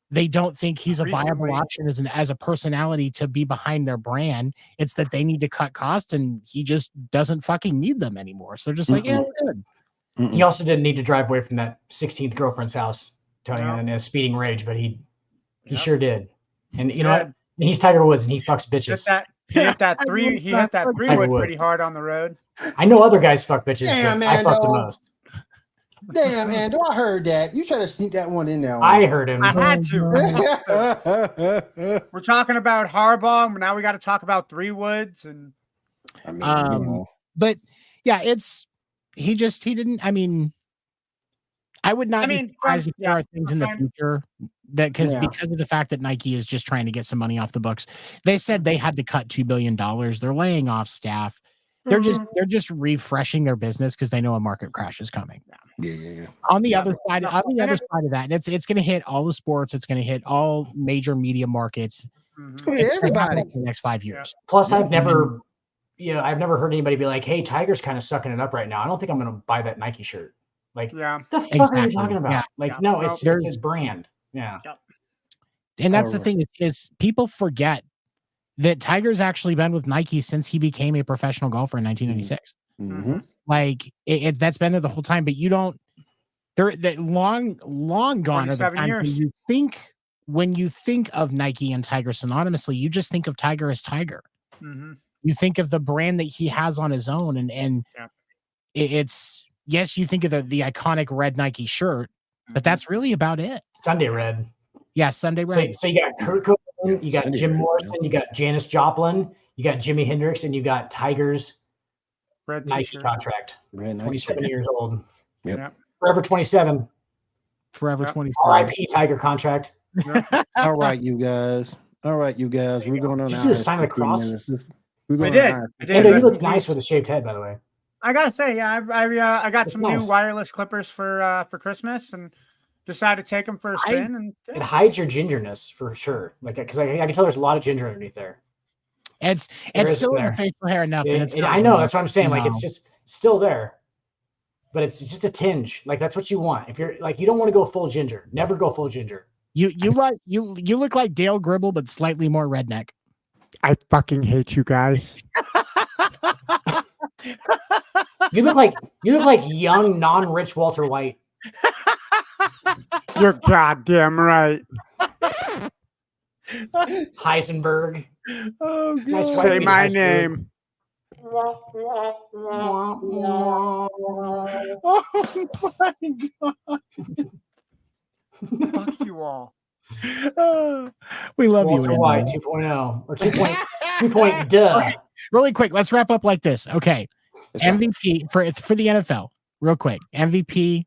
they don't think he's a viable option as a personality to be behind their brand. It's that they need to cut costs, and he just doesn't fucking need them anymore. So just like, yeah, we're good. He also didn't need to drive away from that 16th girlfriend's house, Tony, in a speeding rage, but he sure did. And you know what? He's Tiger Woods, and he fucks bitches. He hit that three wood pretty hard on the road. I know other guys fuck bitches, but I fuck the most. Damn, Ando, I heard that. You try to sneak that one in there. I heard him. I had to. We're talking about Harbaugh, but now we got to talk about 3 woods. And but yeah, he didn't. I mean, I would not be surprised if there are things in the fine. future that because of the fact that Nike is just trying to get some money off the books. They said they had to cut $2 billion. They're laying off staff. They're just refreshing their business because they know a market crash is coming. Yeah. On the other side of that, it's going to hit all the sports. It's going to hit all major media markets. Everybody for the next 5 years. Plus, I've never heard anybody be like, "Hey, Tiger's kind of sucking it up right now. I don't think I'm going to buy that Nike shirt." Like, the fuck are you talking about? No, it's his brand. Yeah. And that's the thing is people forget that Tiger's actually been with Nike since he became a professional golfer in 1996. Like that's been there the whole time, but you don't. They're that long gone are the times when you think of Nike and Tiger synonymously, you just think of Tiger as Tiger. You think of the brand that he has on his own, and it's yes, you think of the iconic red Nike shirt, but that's really about it. Sunday red. Yeah, Sunday red. So you got Kurt Cobain, you got Jim Morrison, you got Janis Joplin, you got Jimi Hendrix, and you got Tiger's red Nike contract. 27 years old. Yep. Forever 27. Forever 27. RIP Tiger contract. All right, you guys. We're going on. Did you just sign the cross? I did. You look nice with a shaved head, by the way. I gotta say, I got some new wireless clippers for Christmas, and decided to take them for a spin. And it hides your gingerness for sure. Like, because I can tell there's a lot of ginger underneath there. It's still in the facial hair enough. I know, that's what I'm saying. Like, it's just still there, but it's just a tinge. Like, that's what you want. If you're like, you don't want to go full ginger. Never go full ginger. You look like Dale Gribble, but slightly more redneck. I fucking hate you guys. You look like young, non-rich Walter White. You're goddamn right. Heisenberg. Oh, God. Nice Say my name. Oh my God. Fuck you all. We love Walter you. White 2.0 or 2.2. Duh. Really quick, let's wrap up like this. Okay. MVP for the NFL, real quick. MVP,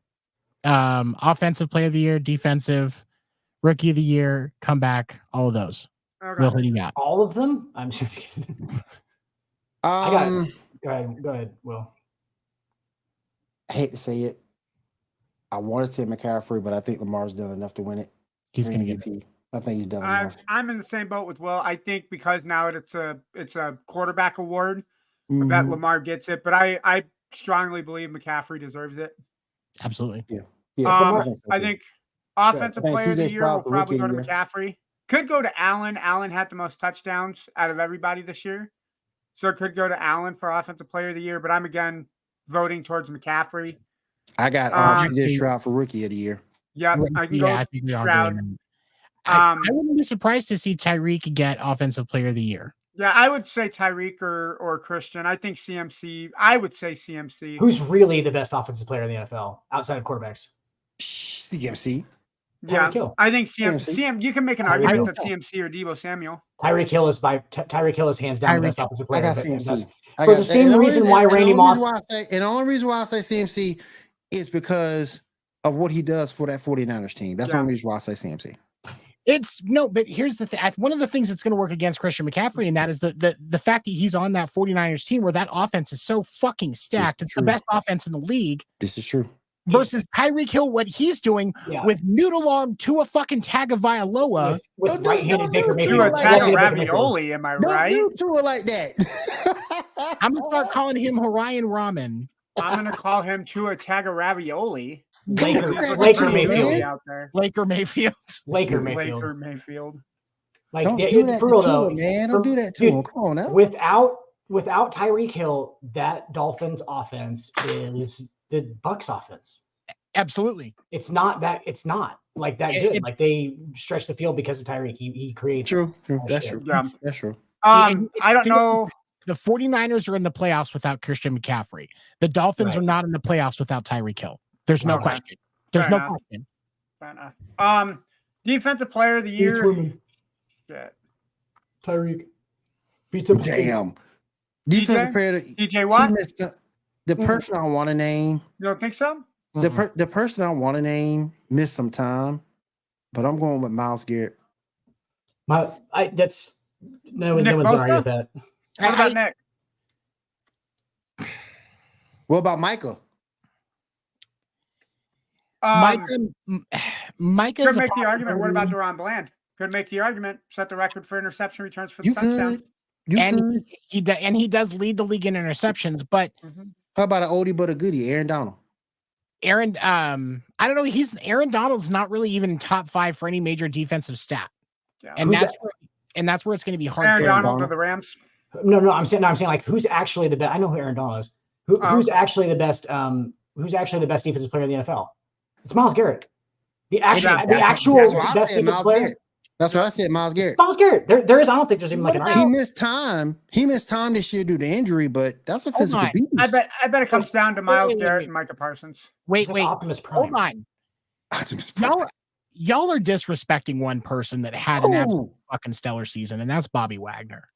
offensive player of the year, defensive, rookie of the year, comeback, all of those. Okay. Will, who do you got? All of them? I'm just kidding. I got it. Go ahead, Will. I hate to say it. I want to say McCaffrey, but I think Lamar's done enough to win it. He's going to get MVP. I think he's done enough. I'm in the same boat with Will. I think because now it's a quarterback award that Lamar gets it, but I strongly believe McCaffrey deserves it. Absolutely. Yeah. I think offensive player of the year will probably go to McCaffrey. Could go to Allen. Allen had the most touchdowns out of everybody this year, so it could go to Allen for offensive player of the year. But I'm again voting towards McCaffrey. I got CJ Stroud for rookie of the year. Yeah, I can go Stroud. I wouldn't be surprised to see Tyreek get offensive player of the year. Yeah, I would say Tyreek or Christian. I think CMC. I would say CMC. Who's really the best offensive player in the NFL outside of quarterbacks? CMC. Yeah, I think CMC. You can make an argument that CMC or Deebo Samuel. Tyreek Hill is hands down the best offensive player. I got CMC. For the same reason why Randy Moss. And the only reason why I say CMC is because of what he does for that 49ers team. That's the only reason why I say CMC. But here's the thing. One of the things that's going to work against Christian McCaffrey, and that is the fact that he's on that 49ers team where that offense is so fucking stacked. It's the best offense in the league. This is true. Versus Tyreek Hill, what he's doing with noodle arm to a fucking Tagovailoa with right-handed Baker Mayfield. To a Tagovailoa, am I right? Don't do it like that. I'm gonna start calling him Hawaiian Ramen. I'm gonna call him Tua Tagovailoa. Laker Mayfield out there. Laker Mayfield. Laker Mayfield. Like, don't do that for real though, man. Don't do that to him. Come on now. Without Tyreek Hill, that Dolphins offense is the Bucs offense. Absolutely. It's not like that good. Like, they stretch the field because of Tyreek. He creates. True. That's true. Yeah. That's true. I don't know. The 49ers are in the playoffs without Christian McCaffrey. The Dolphins are not in the playoffs without Tyreek Hill. There's no question. There's no question. Fair enough. Defensive player of the year. Shit. Tyreek. Damn. Defensive player. DJ Watt? The person I want to name. You don't think so? The person I want to name missed some time, but I'm going with Myles Garrett. No one's gonna argue with that. What about Nick? What about Micah? Micah could make the argument. What about DaRon Bland? Could make the argument. Set the record for interception returns for the touchdowns. He does lead the league in interceptions. But how about an oldie but a goodie, Aaron Donald? I don't know. Aaron Donald's not really even top 5 for any major defensive stat, and that's where it's going to be hard. Aaron Donald of the Rams. No. I'm saying like who's actually the best. I know who Aaron Donald is. Who's actually the best? Who's actually the best defensive player in the NFL? It's Myles Garrett. The actual best defensive player. That's what I said, Myles Garrett. Myles Garrett. There is. I don't think there's even like an argument. He missed time this year due to injury, but that's a physical beast. I bet it comes down to Myles Garrett and Micah Parsons. Wait. Optimus Prime. Hold on. Y'all are disrespecting one person that had an absolute fucking stellar season, and that's Bobby Wagner.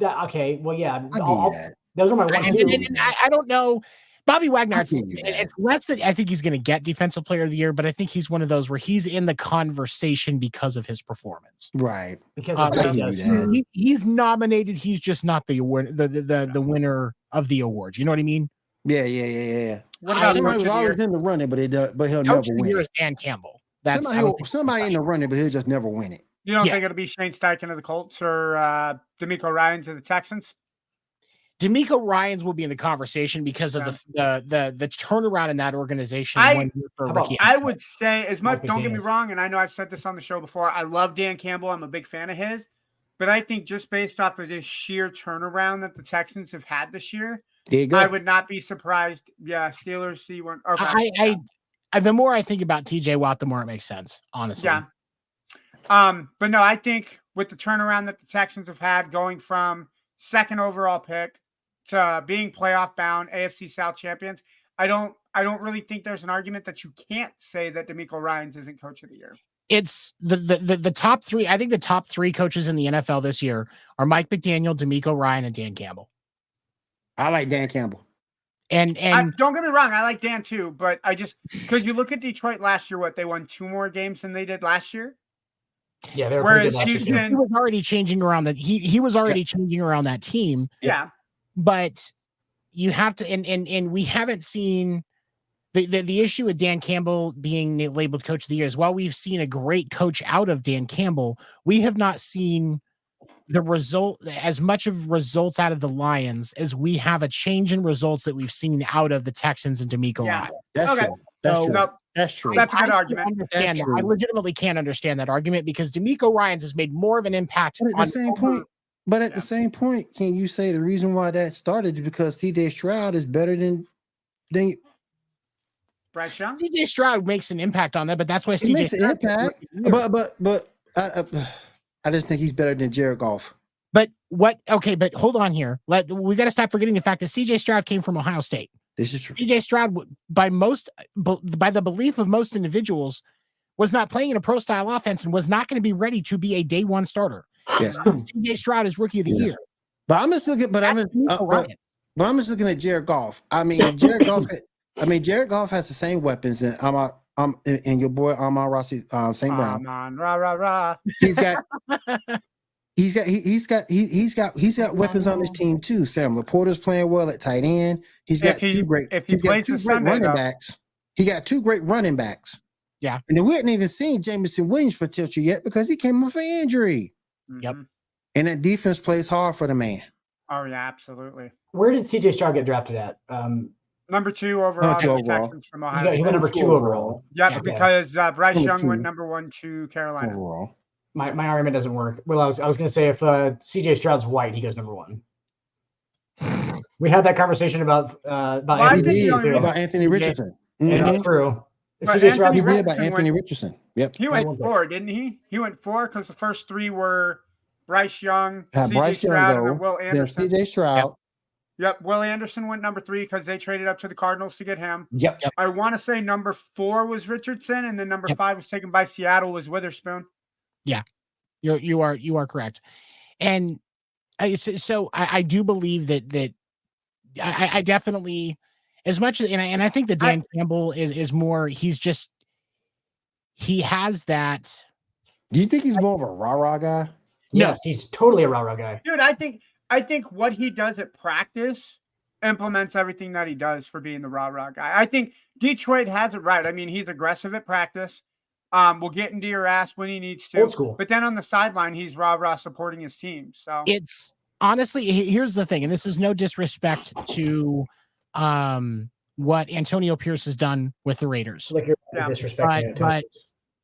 Okay. Well, yeah. Those are my one. I don't know. Bobby Wagner, it's less that I think he's going to get Defensive Player of the Year, but I think he's one of those where he's in the conversation because of his perforance. Right. Because he's nominated. He's just not the award, the winner of the award. You know what I mean? Yeah. Somebody was always in the running, but he'll never win. Is Dan Campbell. Somebody in the running, but he'll just never win it. You don't think it'll be Shane Steichen of the Colts or DeMeco Ryans of the Texans? DeMeco Ryans will be in the conversation because of the turnaround in that organization. I would say as much. Don't get me wrong, and I know I've said this on the show before. I love Dan Campbell. I'm a big fan of his, but I think just based off of this sheer turnaround that the Texans have had this year, I would not be surprised. Yeah, Steelers see one. Okay. The more I think about TJ Watt, the more it makes sense. Honestly. Yeah. But no, I think with the turnaround that the Texans have had, going from second overall pick to being playoff bound AFC South champions, I don't really think there's an argument that you can't say that DeMeco Ryans isn't coach of the year. It's the top 3. I think the top 3 coaches in the NFL this year are Mike McDaniel, DeMeco Ryan, and Dan Campbell. I like Dan Campbell. And don't get me wrong, I like Dan too, but I just because you look at Detroit last year, they won 2 more games than they did last year. Yeah, they were whereas pretty good last Houston, year. He was already changing around that. He was already changing around that team. Yeah. But you have to, and we haven't seen the issue with Dan Campbell being labeled coach of the year is while we've seen a great coach out of Dan Campbell, we have not seen the result as much of results out of the Lions as we have a change in results that we've seen out of the Texans and DeMeco Ryan. That's true. That's true. That's a good argument. I legitimately can't understand that argument because DeMeco Ryans has made more of an impact. But at the same point, can you say the reason why that started is because TJ Stroud is better than Bryce Young? TJ Stroud makes an impact on that, but that's why TJ makes an impact. But I just think he's better than Jared Goff. But what? Okay, but hold on here. We got to stop forgetting the fact that CJ Stroud came from Ohio State. This is true. CJ Stroud, by the belief of most individuals, was not playing in a pro style offense and was not going to be ready to be a day one starter. Yes. CJ Stroud is rookie of the year. But I'm just looking. But I'm just looking at Jared Goff. I mean, Jared Goff has the same weapons, and and your boy Amon-Ra St. Brown. Rah. He's got weapons on his team too. Sam Laporta's playing well at tight end. He's got two great running backs. He got 2 great running backs. Yeah. And then we hadn't even seen Jameson Williams' potential yet because he came off an injury. Yep. And that defense plays hard for the man. Oh yeah, absolutely. Where did CJ Stroud get drafted at? Number 2 overall. Texans from Ohio. He went number 2 overall. Yeah, because Bryce Young went number 1 to Carolina. Overall. My argument doesn't work. Well, I was going to say if CJ Stroud's white, he goes number 1. We had that conversation about Anthony Richardson. And that's true. CJ Stroud, about Anthony Richardson. Yep. He went 4, didn't he? He went 4 because the first 3 were Bryce Young, CJ Stroud, and then Will Anderson. CJ Stroud. Yep. Will Anderson went number 3 because they traded up to the Cardinals to get him. Yep. I want to say number 4 was Richardson, and then number 5 was taken by Seattle was Witherspoon. Yeah, you are correct, and so I do believe that I definitely, as much as and I think that Dan Campbell is more. He has that. Do you think he's more of a rah-rah guy? Yes, he's totally a rah-rah guy. Dude, I think what he does at practice implements everything that he does for being the rah-rah guy. I think Detroit has it right. I mean, he's aggressive at practice. Will get into your ass when he needs to. Old school. But then on the sideline, he's rah-rah supporting his team. So it's honestly, here's the thing, and this is no disrespect to what Antonio Pierce has done with the Raiders. Like you're disrespecting but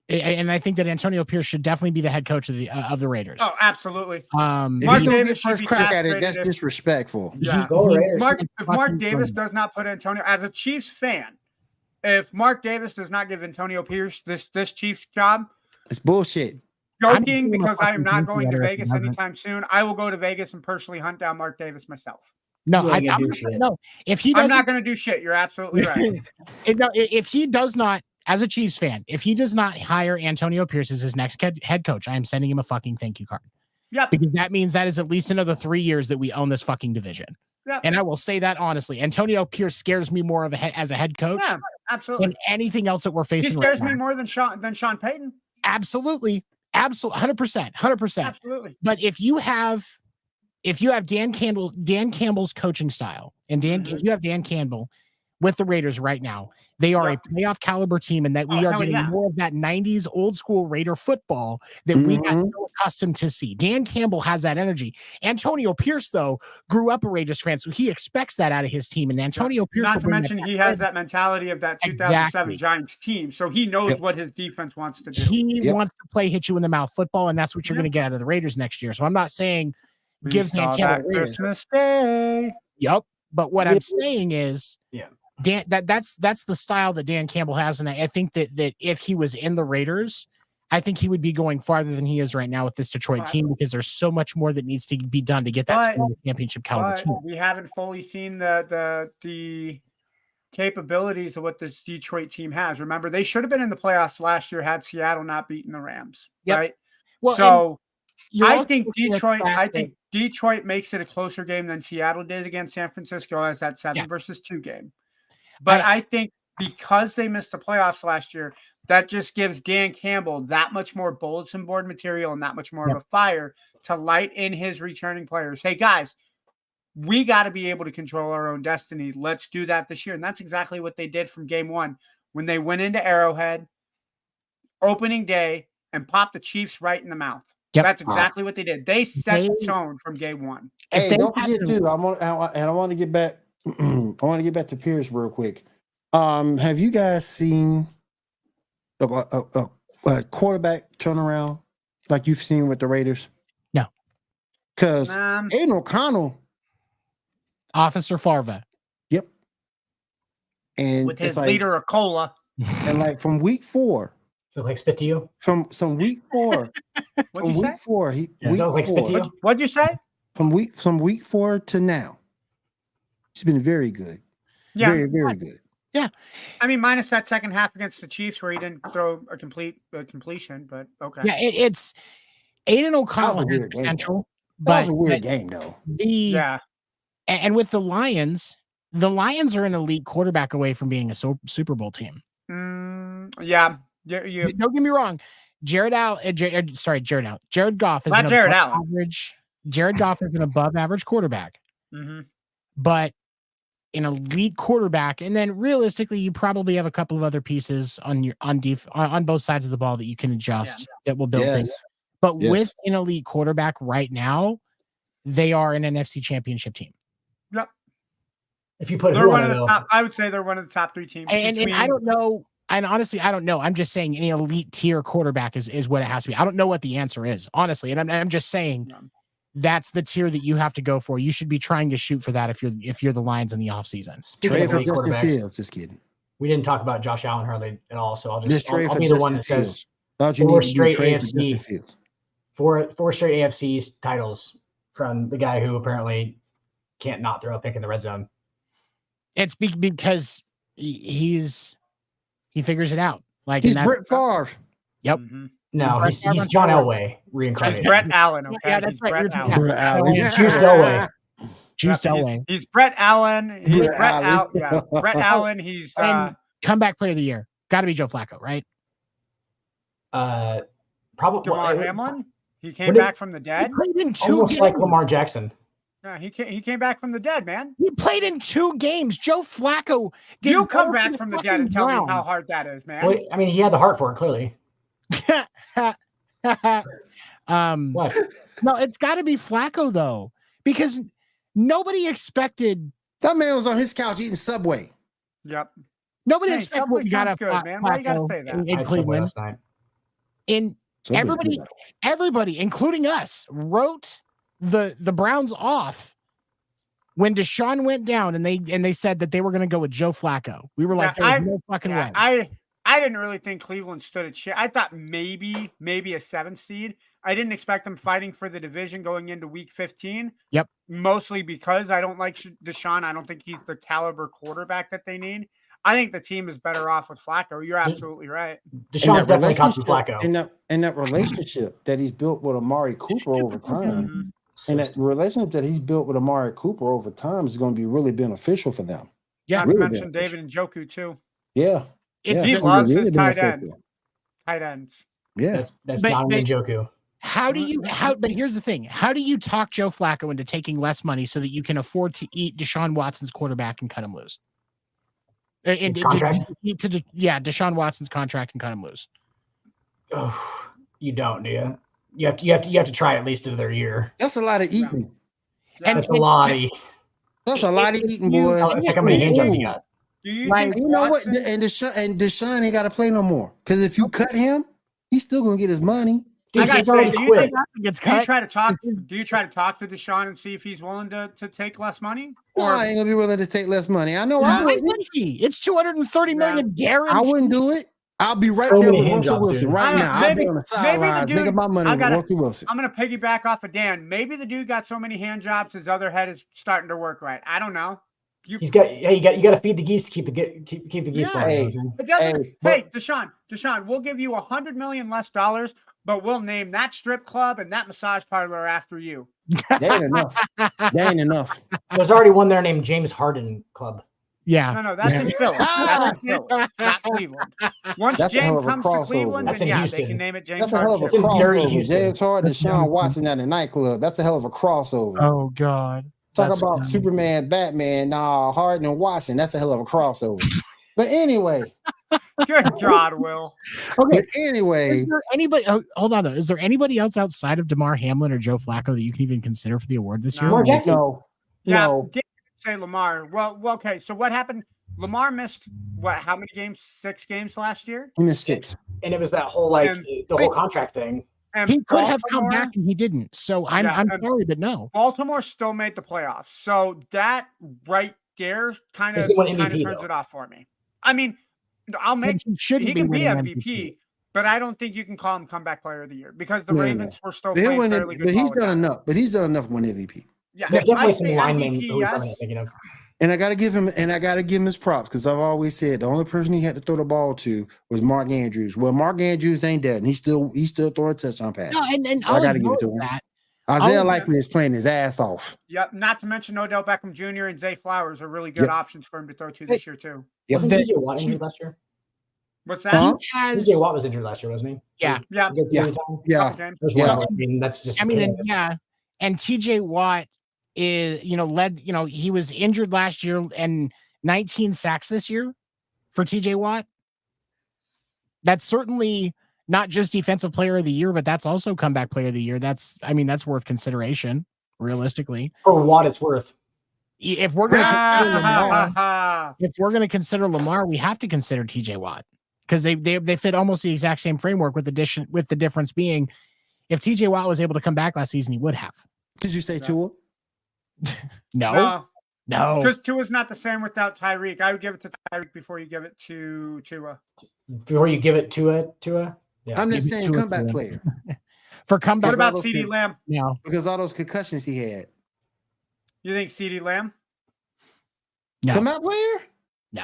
and I think that Antonio Pierce should definitely be the head coach of the Raiders. Oh, absolutely. If Mark you don't Davis get first crack at it, that's disrespectful. Yeah. If Mark Davis does not put Antonio, as a Chiefs fan, if Mark Davis does not give Antonio Pierce this Chiefs job, it's bullshit. Joking, because I am not going to Vegas anytime soon. I will go to Vegas and personally hunt down Mark Davis myself. No, no. If he, I'm not going to do shit. You're absolutely right. If he does not, as a Chiefs fan, if he does not hire Antonio Pierce as his next head coach, I am sending him a fucking thank you card. Yeah, because that means that is at least another 3 years that we own this fucking division. Yep. And I will say that honestly, Antonio Pierce scares me more as a head coach. Yeah, absolutely. Than anything else that we're facing. He scares me more than Sean Payton. Absolutely. 100%. Absolutely. But if you have Dan Campbell's coaching style, and if you have Dan Campbell with the Raiders right now, they are a playoff caliber team, and that we are getting more of that 90s old school Raider football that we got so accustomed to see. Dan Campbell has that energy. Antonio Pierce, though, grew up a Raiders fan, so he expects that out of his team. And Antonio Pierce, not to mention, he has that mentality of that 2007 Giants team, so he knows what his defense wants to do. He wants to play hit you in the mouth football, and that's what you're going to get out of the Raiders next year. So I'm not saying give Dan Campbell Christmas Day. Yep. But what I'm saying is, Dan, that's the style that Dan Campbell has, and I think that if he was in the Raiders, I think he would be going farther than he is right now with this Detroit team, because there's so much more that needs to be done to get that championship caliber team. We haven't fully seen the capabilities of what this Detroit team has. Remember, they should have been in the playoffs last year had Seattle not beaten the Rams. Yep. Right. Well, so I think Detroit makes it a closer game than Seattle did against San Francisco as that 7-2 game. But I think because they missed the playoffs last year, that just gives Dan Campbell that much more bulletin board material and that much more of a fire to light in his returning players. Hey, guys, we got to be able to control our own destiny. Let's do that this year. And that's exactly what they did from game one when they went into Arrowhead, opening day, and popped the Chiefs right in the mouth. Yep. That's exactly what they did. They set the tone from game one. Hey, don't forget, too, I want to get back. I want to get back to Pierce real quick. Have you guys seen a quarterback turnaround like you've seen with the Raiders? No. Because Aiden O'Connell, Officer Farva. Yep. And with his leader of cola. And like from week 4. So like spit to you? From week 4. What'd you say? 4. What'd you say? From week 4 to now. He's been very good. Yeah. Very, very good. Yeah. I mean, minus that second half against the Chiefs where he didn't throw a completion, but okay. Yeah, it's Aiden O'Connell has potential. That was a weird game, though. And with the Lions are an elite quarterback away from being a Super Bowl team. Yeah. Don't get me wrong. Jared Goff is Jared Goff is an above average quarterback. Mm-hmm. But an elite quarterback, and then realistically, you probably have a couple of other pieces on both sides of the ball that you can adjust that will build things. But with an elite quarterback right now, they are an NFC Championship team. Yep. If you put they're one of the top, I would say they're one of the top 3 teams. And I don't know. And honestly, I don't know. I'm just saying any elite tier quarterback is what it has to be. I don't know what the answer is, honestly. And I'm just saying that's the tier that you have to go for. You should be trying to shoot for that if you're the Lions in the offseason. Trade for Justin Fields. Just kidding. We didn't talk about Josh Allen hardly at all, so I'll be the one that says 4 straight AFC, four straight AFC titles from the guy who apparently can't not throw a pick in the red zone. It's because he figures it out. Like he's Brett Favre. Yep. Mm-hmm. No, he's John Elway reincarnated. Brett Allen. Okay, yeah, that's right. Brett Allen. He's Juice Elway. Juiced Yep, Elway. He's Brett Allen. He's Brett Brett Allen. Allen. Yeah, Brett Allen. He's And comeback player of the year. Got to be Joe Flacco, right? Probably DeMar Hamlin. He came What did- back from the dead. He played in 2 almost games. like Lamar Jackson. Yeah, he came back from the dead, man. He played in 2 games. Joe Flacco did You come go back for from the dead and fucking tell me Browns. how hard that is, man. Well, I mean, he had the heart for it, clearly. What? No, it's got to be Flacco though, because nobody expected. That man was on his couch eating Subway. Yep. Nobody Hey, expected Subway what you got sounds good, man. Why you gotta say that? in I had Subway Cleveland. last night. In Subway's everybody, including us, wrote the Browns off when Deshaun went down, and they said that they were going to go with Joe Flacco. We were like, Yeah, there's no fucking way. I didn't really think Cleveland stood a chance. I thought maybe a 7th seed. I didn't expect them fighting for the division going into week 15. Yep. Mostly because I don't like Deshaun. I don't think he's the caliber quarterback that they need. I think the team is better off with Flacco. You're absolutely right. Deshaun's definitely copying Flacco. And that relationship that he's built with Amari Cooper over time, Mhm. and that relationship that he's built with Amari Cooper over time is going to be really beneficial for them. Yeah, Not really to mention beneficial. David Njoku too. Yeah. It's He it's loves really his tight beneficial. end. Tight ends. Yeah. That's But- not but- Njoku. but here's the thing. How do you talk Joe Flacco into taking less money so that you can afford to eat Deshaun Watson's quarterback and cut him loose? And His contract? Deshaun Watson's contract and cut him loose. Oh, you don't, do you? You have to try at least another year. That's a lot of eating. And- That's a lot. That's a lot of eating, you- boy. It's like how many hand jobs you got? Do you Like, think You know what? Watson- And Deshaun ain't got to play no more. Because if you cut him, he's still going to get his money. Dude, I gotta he's say, already do you quit. think- Gets Do you cut. try to talk? Do you try to talk to Deshaun and see if he's willing to take less money? No, I ain't going to be willing to take less money. I know I Why wouldn't. would he? It's $230 million I guaranteed. wouldn't do it. I'll be right So there many with hand Russell jobs, Wilson dude. right I don't now. know, I'll be maybe- on the maybe the sideline dude- making my money I with gotta- Russell Wilson. I'm gonna piggyback off of Dan. Maybe the dude got so many hand jobs, his other head is starting to work right. I don't know. You You got to feed the geese to keep the geese Yeah. flying. Hey. It doesn't. Hey, Hey, Deshaun, we'll give you $100 million less, but we'll name that strip club and that massage parlor after you. That ain't enough. That ain't enough. There's already one there named James Harden Club. Yeah. No, that's in Philly. That's in Philly, not Cleveland. Once That's a hell James of a comes to crossover. Cleveland, That's then in yeah, Houston. they can name it James That's a hell of a It's in Harden. dirty crossover. Houston. James Harden, That's Deshaun dirty. Watson at the nightclub. That's a hell of a crossover. Oh God. Talk That's about dumb. Superman, Batman, Harden and Watson. That's a hell of a crossover. But anyway, Good God, Will. Okay. but anyway, Is there anybody? Hold on though. Is there anybody else outside of DeMar Hamlin or Joe Flacco that you can even consider for the award this year? Lamar Jackson. no, Yeah, no. didn't say Lamar. Well, okay. So what happened? Lamar missed what? How many games? 6 games last year. In the 6. And it was that whole the whole contract thing. And He could have come Baltimore- back and he didn't. So I'm Yeah, and- sorry, but no. Baltimore still made the playoffs. So that right there kind of He's the one MVP, turns though. it off for me. I mean, I'll But make he shouldn't he be can be winning MVP, but I don't think you can call him comeback player of the year because the No, no. Ravens were still But, playing fairly good. but he's ball done without him. enough. But he's done enough to win MVP. Yeah, There's definitely I'd some say linemen MVP, who we're yes. probably not thinking of. And I gotta give him his props because I've always said the only person he had to throw the ball to was Mark Andrews. Well, Mark Andrews ain't dead, and he's still throwing touchdown passes. No, and I I'll gotta give it acknowledge to him. that. Isaiah I'll- Likely is playing his ass off. Yep. Not to mention Odell Beckham Jr. and Zay Flowers are really good Yep. options for him to throw to this year too. Yep. Wasn't The- TJ Watt injured last year? What's that? Huh? He has, TJ Watt was injured last year, wasn't he? yeah. Yeah. A good Yeah. period of time? Yeah, Couple games. There's Yeah. whatever. I mean, that's just. I mean, killing and, it. and TJ Watt is, he was injured last year and 19 sacks this year for TJ Watt. That's certainly not just defensive player of the year, but that's also comeback player of the year. That's worth consideration, realistically. For what it's worth. If we're going to consider Lamar, Ah, if we're going to consider Lamar, we have to consider TJ Watt because they fit almost the exact same framework with the difference being if TJ Watt was able to come back last season, he would have. Could you say Yeah. Tua? No. because Tua's not the same without Tyreek. I would give it to Tyreek before you give it to Tua. Before you give it to a. Yeah. I'm just Give it saying to a comeback Tua. player For comeback, What about those CeeDee two. Lamb? no. because all those concussions he had. You think CeeDee Lamb? No. Comeback player?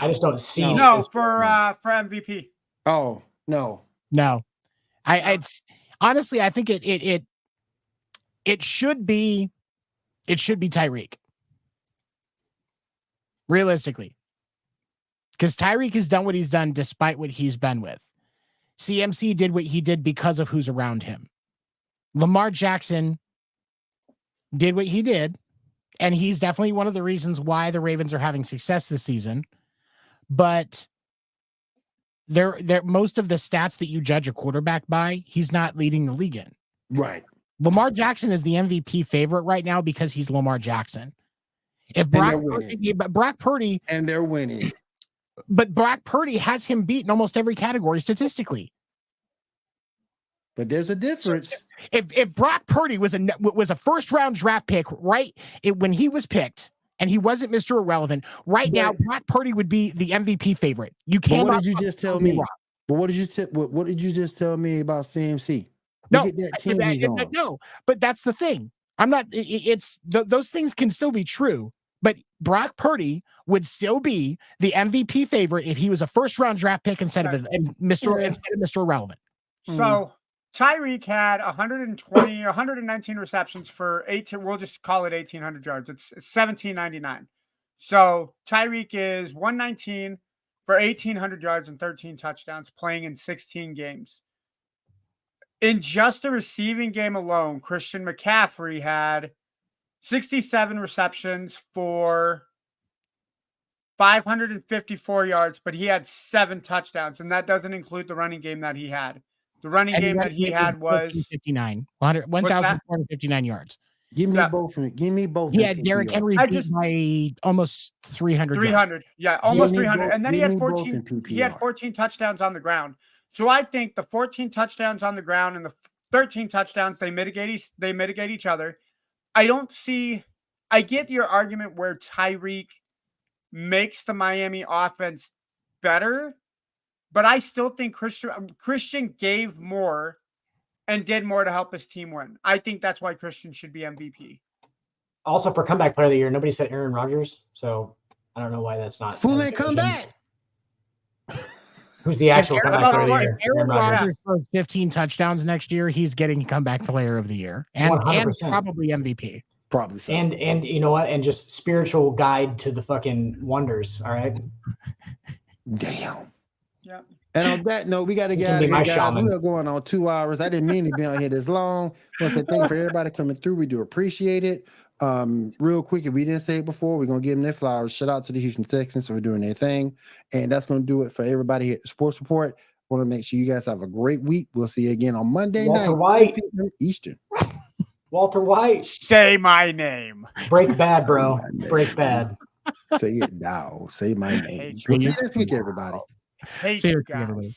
I just don't see. No, this- for MVP. Oh no. No. It's honestly, I think it should be Tyreek. realistically. Because Tyreek has done what he's done despite what he's been with. CMC did what he did because of who's around him. Lamar Jackson did what he did, and he's definitely one of the reasons why the Ravens are having success this season. But they're most of the stats that you judge a quarterback by, he's not leading the league in. Right. Lamar Jackson is the MVP favorite right now because he's Lamar Jackson. If Brock Purdy, and they're winning. But Brock Purdy has him beat in almost every category statistically. But there's a difference. If Brock Purdy was a first round draft pick, right? When he was picked and he wasn't Mr. Irrelevant, now Brock Purdy would be the MVP favorite. You can't. What did you just tell me? But what did you just tell me about CMC? No, but that's the thing. I'm not. Those things can still be true. But Brock Purdy would still be the MVP favorite if he was a first round draft pick instead of Mr. Irrelevant. So Tyreek had 119 receptions for 18. We'll just call it 1,800 yards. It's 1,799. So Tyreek is 119 for 1,800 yards and 13 touchdowns, playing in 16 games. In just the receiving game alone, Christian McCaffrey had 67 receptions for 554 yards, but he had 7 touchdowns, and that doesn't include the running game that he had. The running game that he had was 1,459 yards. Give me both. Give me both. He had Derrick Henry beat by almost 300. 300, yeah, almost 300. And then he had 14. He had 14 touchdowns on the ground. So I think the 14 touchdowns on the ground and the 13 touchdowns, they mitigate each other. I get your argument where Tyreek makes the Miami offense better, but I still think Christian gave more and did more to help his team win. I think that's why Christian should be MVP. Also, for comeback player of the year, nobody said Aaron Rodgers, so I don't know why that's not. Fool ain't come back. Who's the actual comeback player of the year? Aaron Rodgers for 15 touchdowns next year. He's getting comeback player of the year and probably MVP. Probably so. And you know what? And just spiritual guide to the fucking wonders. All right. Damn. Yeah. And on that note, we got to get out of here, guys. We are going on 2 hours. I didn't mean to be on here this long. I want to say thank you for everybody coming through. We do appreciate it. Real quick, if we didn't say it before, we're going to give them their flowers. Shout out to the Houston Texans for doing their thing. And that's going to do it for everybody here at the Sports Report. Want to make sure you guys have a great week. We'll see you again on Monday night, White. Eastern. Walter White. Say my name. Break bad, bro. Break bad. Say it now. Say my name. We'll see you this week, everybody. Hate you guys.